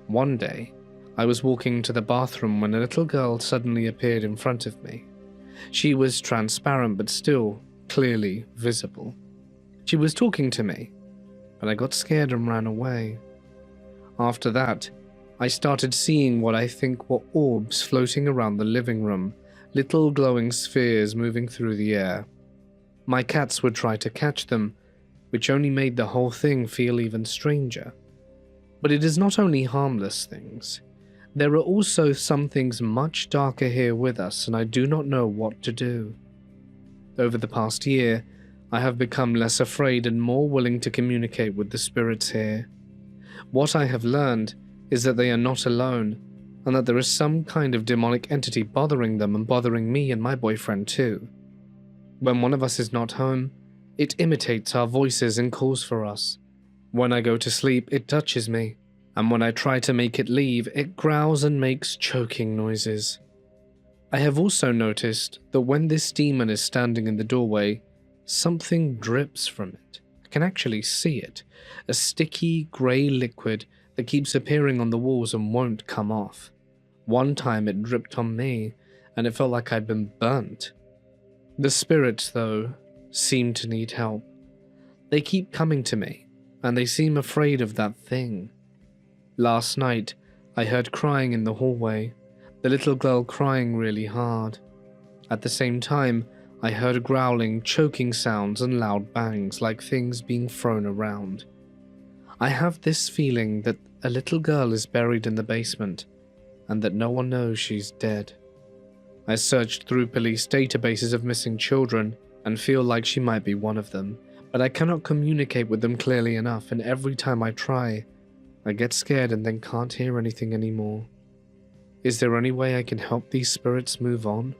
One day, I was walking to the bathroom when a little girl suddenly appeared in front of me. She was transparent but still clearly visible. She was talking to me, but I got scared and ran away. After that, I started seeing what I think were orbs floating around the living room, little glowing spheres moving through the air. My cats would try to catch them, which only made the whole thing feel even stranger. But it is not only harmless things. There are also some things much darker here with us, and I do not know what to do. Over the past year, I have become less afraid and more willing to communicate with the spirits here. What I have learned is that they are not alone, and that there is some kind of demonic entity bothering them and bothering me and my boyfriend too. When one of us is not home, it imitates our voices and calls for us. When I go to sleep, it touches me, and when I try to make it leave, it growls and makes choking noises. I have also noticed that when this demon is standing in the doorway, something drips from it. I can actually see it, a sticky grey liquid that keeps appearing on the walls and won't come off. One time it dripped on me, and it felt like I'd been burnt. The spirits, though, seem to need help. They keep coming to me, and they seem afraid of that thing. Last night, I heard crying in the hallway, the little girl crying really hard. At the same time, I heard growling, choking sounds and loud bangs like things being thrown around. I have this feeling that a little girl is buried in the basement, and that no one knows she's dead. I searched through police databases of missing children and feel like she might be one of them, but I cannot communicate with them clearly enough, and every time I try, I get scared and then can't hear anything anymore. Is there any way I can help these spirits move on?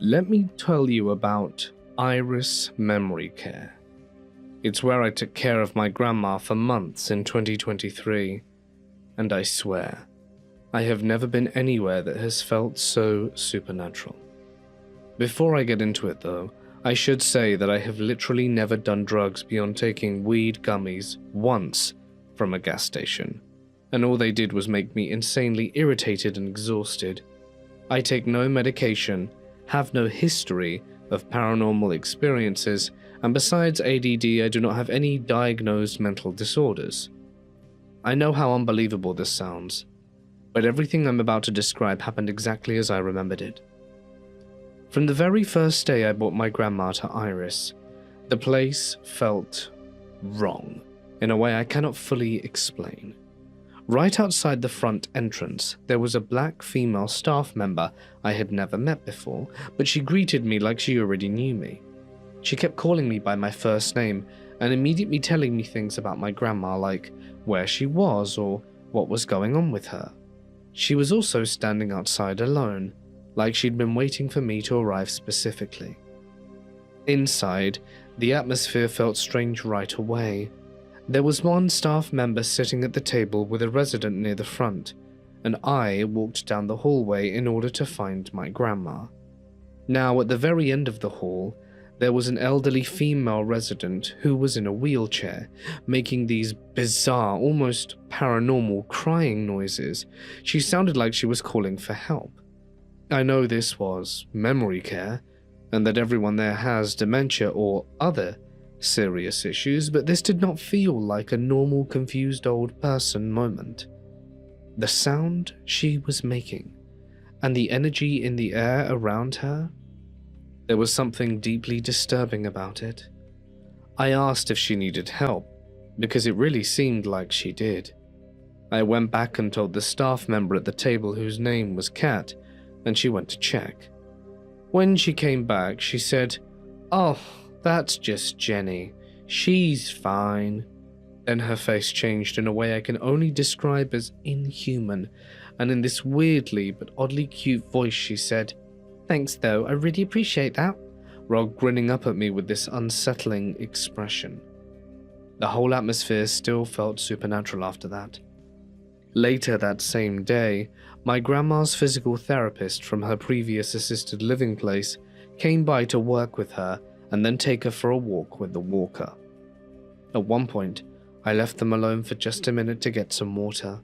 Let me tell you about Iris Memory Care. It's where I took care of my grandma for months in 2023, and I swear, I have never been anywhere that has felt so supernatural. Before I get into it though, I should say that I have literally never done drugs beyond taking weed gummies once from a gas station, and all they did was make me insanely irritated and exhausted. I take no medication, have no history of paranormal experiences, and besides ADD, I do not have any diagnosed mental disorders. I know how unbelievable this sounds, but everything I'm about to describe happened exactly as I remembered it. From the very first day I brought my grandma to Iris, the place felt wrong in a way I cannot fully explain. Right outside the front entrance, there was a black female staff member I had never met before, but she greeted me like she already knew me. She kept calling me by my first name and immediately telling me things about my grandma, like where she was or what was going on with her. She was also standing outside alone, like she'd been waiting for me to arrive specifically. Inside, the atmosphere felt strange right away. There was one staff member sitting at the table with a resident near the front, and I walked down the hallway in order to find my grandma. Now, at the very end of the hall, there was an elderly female resident who was in a wheelchair, making these bizarre, almost paranormal crying noises. She sounded like she was calling for help. I know this was memory care, and that everyone there has dementia or other serious issues, but this did not feel like a normal confused old person moment. The sound she was making, and the energy in the air around her, there was something deeply disturbing about it. I asked if she needed help, because it really seemed like she did. I went back and told the staff member at the table whose name was Kat, and she went to check. When she came back, she said, "Oh, that's just Jenny. She's fine." Then her face changed in a way I can only describe as inhuman, and in this weirdly but oddly cute voice she said, "Thanks though, I really appreciate that," while grinning up at me with this unsettling expression. The whole atmosphere still felt supernatural after that. Later that same day, my grandma's physical therapist from her previous assisted living place came by to work with her and then take her for a walk with the walker. At one point, I left them alone for just a minute to get some water.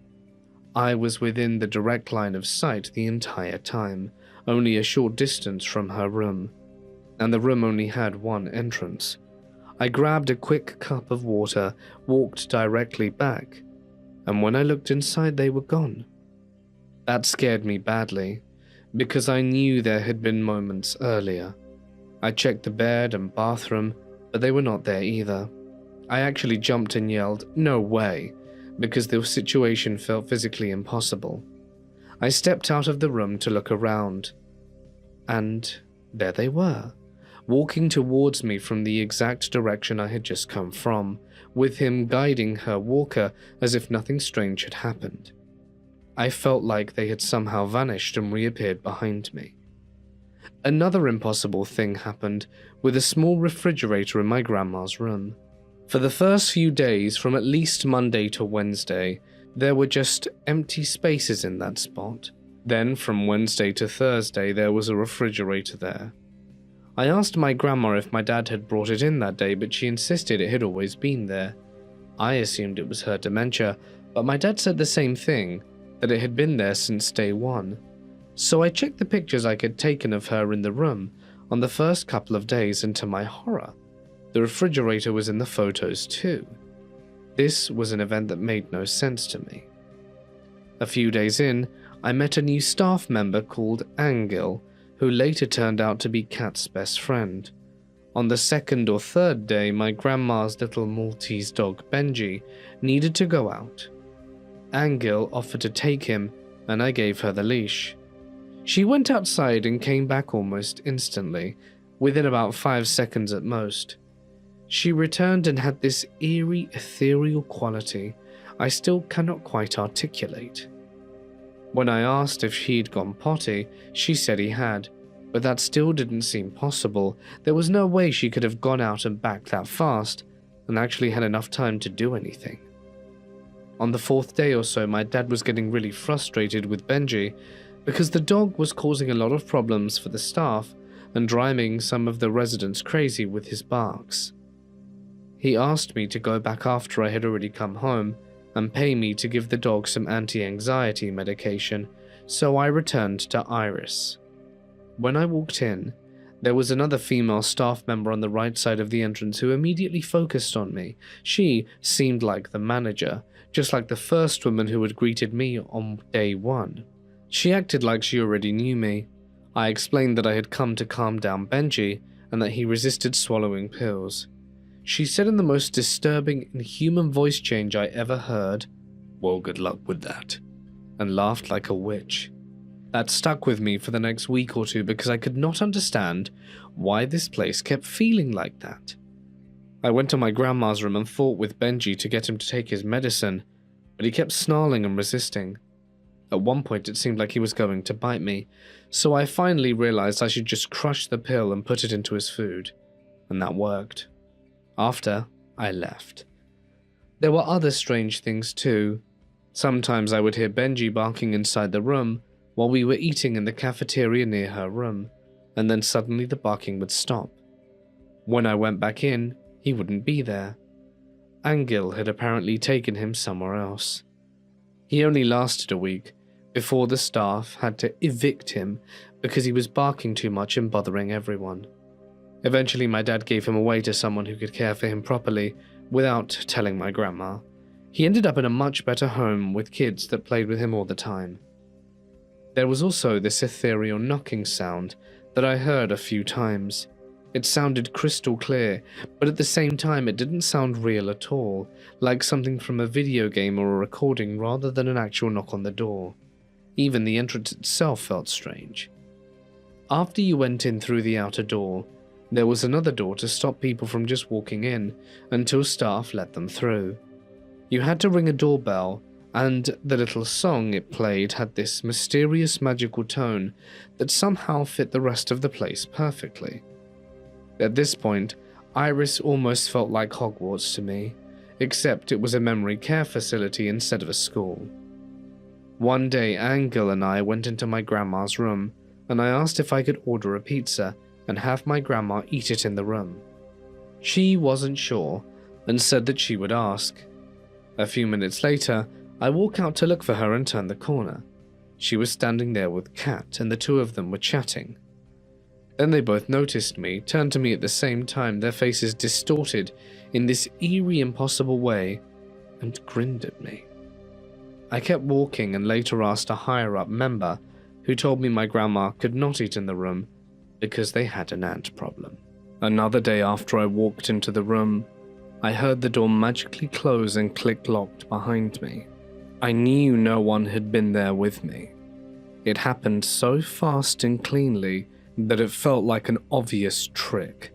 I was within the direct line of sight the entire time, only a short distance from her room, and the room only had one entrance. I grabbed a quick cup of water, walked directly back, and when I looked inside they were gone. That scared me badly, because I knew there had been moments earlier. I checked the bed and bathroom, but they were not there either. I actually jumped and yelled, "No way," because the situation felt physically impossible. I stepped out of the room to look around, and there they were, walking towards me from the exact direction I had just come from, with him guiding her walker as if nothing strange had happened. I felt like they had somehow vanished and reappeared behind me. Another impossible thing happened with a small refrigerator in my grandma's room. For the first few days, from at least Monday to Wednesday, there were just empty spaces in that spot. Then from Wednesday to Thursday, there was a refrigerator there. I asked my grandma if my dad had brought it in that day, but she insisted it had always been there. I assumed it was her dementia, but my dad said the same thing, that it had been there since day one. So I checked the pictures I had taken of her in the room on the first couple of days, and to my horror, the refrigerator was in the photos too. This was an event that made no sense to me. A few days in, I met a new staff member called Angel, who later turned out to be Kat's best friend. On the second or third day, my grandma's little Maltese dog Benji needed to go out. Angel offered to take him, and I gave her the leash. She went outside and came back almost instantly, within about 5 seconds at most. She returned and had this eerie, ethereal quality I still cannot quite articulate. When I asked if he'd gone potty, she said he had, but that still didn't seem possible. There was no way she could have gone out and back that fast, and actually had enough time to do anything. On the 4th day or so, my dad was getting really frustrated with Benji, because the dog was causing a lot of problems for the staff and driving some of the residents crazy with his barks. He asked me to go back after I had already come home and pay me to give the dog some anti-anxiety medication, so I returned to Iris. When I walked in, there was another female staff member on the right side of the entrance who immediately focused on me. She seemed like the manager, just like the first woman who had greeted me on day one. She acted like she already knew me. I explained that I had come to calm down Benji and that he resisted swallowing pills. She said in the most disturbing, inhuman voice change I ever heard, "Well, good luck with that," and laughed like a witch. That stuck with me for the next week or two because I could not understand why this place kept feeling like that. I went to my grandma's room and fought with Benji to get him to take his medicine, but he kept snarling and resisting. At one point it seemed like he was going to bite me, so I finally realized I should just crush the pill and put it into his food, and that worked. After, I left. There were other strange things too. Sometimes I would hear Benji barking inside the room while we were eating in the cafeteria near her room, and then suddenly the barking would stop. When I went back in, he wouldn't be there. Angel had apparently taken him somewhere else. He only lasted a week before the staff had to evict him because he was barking too much and bothering everyone. Eventually, my dad gave him away to someone who could care for him properly without telling my grandma. He ended up in a much better home with kids that played with him all the time. There was also this ethereal knocking sound that I heard a few times. It sounded crystal clear, but at the same time it didn't sound real at all, like something from a video game or a recording rather than an actual knock on the door. Even the entrance itself felt strange. After you went in through the outer door, there was another door to stop people from just walking in until staff let them through. You had to ring a doorbell, and the little song it played had this mysterious magical tone that somehow fit the rest of the place perfectly. At this point, Iris almost felt like Hogwarts to me, except it was a memory care facility instead of a school. One day, Angel and I went into my grandma's room, and I asked if I could order a pizza and have my grandma eat it in the room. She wasn't sure and said that she would ask. A few minutes later, I walk out to look for her and turn the corner. She was standing there with Kat, and the two of them were chatting. Then they both noticed me, turned to me at the same time, their faces distorted in this eerie, impossible way, and grinned at me. I kept walking and later asked a higher-up member, who told me my grandma could not eat in the room because they had an ant problem. Another day after I walked into the room, I heard the door magically close and click locked behind me. I knew no one had been there with me. It happened so fast and cleanly that it felt like an obvious trick,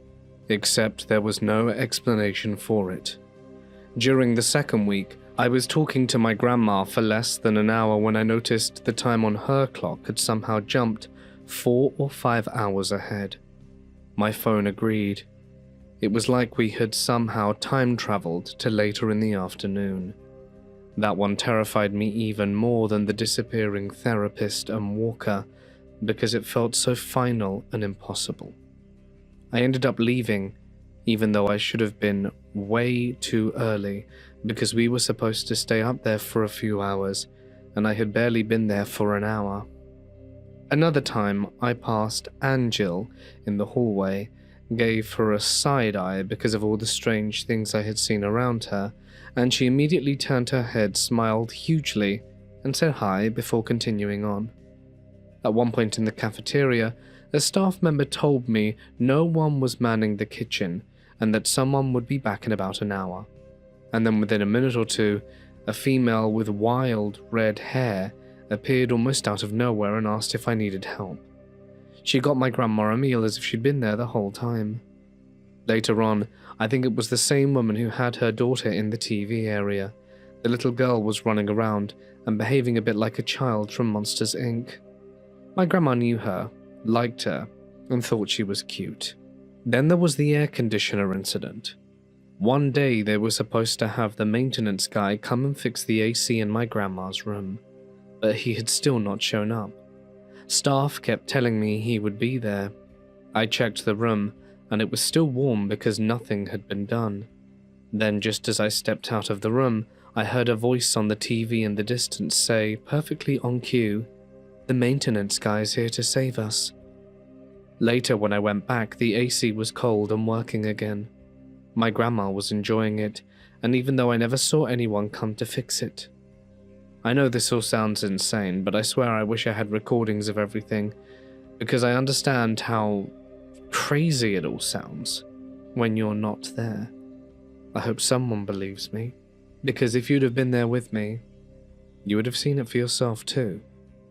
except there was no explanation for it. During the second week, I was talking to my grandma for less than an hour when I noticed the time on her clock had somehow jumped 4 or 5 hours ahead. My phone agreed. It was like we had somehow time-traveled to later in the afternoon. That one terrified me even more than the disappearing therapist and walker, because it felt so final and impossible. I ended up leaving, even though I should have been way too early, because we were supposed to stay up there for a few hours, and I had barely been there for an hour. Another time, I passed Angel in the hallway, gave her a side-eye because of all the strange things I had seen around her, and she immediately turned her head, smiled hugely, and said hi before continuing on. At one point in the cafeteria, a staff member told me no one was manning the kitchen and that someone would be back in about an hour. And then within a minute or two, a female with wild red hair appeared almost out of nowhere and asked if I needed help. She got my grandma a meal as if she'd been there the whole time. Later on, I think it was the same woman who had her daughter in the TV area. The little girl was running around and behaving a bit like a child from Monsters, Inc. My grandma knew her, liked her, and thought she was cute. Then there was the air conditioner incident. One day they were supposed to have the maintenance guy come and fix the AC in my grandma's room, but he had still not shown up. Staff kept telling me he would be there. I checked the room, and it was still warm because nothing had been done. Then just as I stepped out of the room, I heard a voice on the TV in the distance say, perfectly on cue, "The maintenance guy's here to save us." Later when I went back, the AC was cold and working again. My grandma was enjoying it, and even though I never saw anyone come to fix it. I know this all sounds insane, but I swear I wish I had recordings of everything, because I understand how crazy it all sounds when you're not there. I hope someone believes me, because if you'd have been there with me, you would have seen it for yourself too.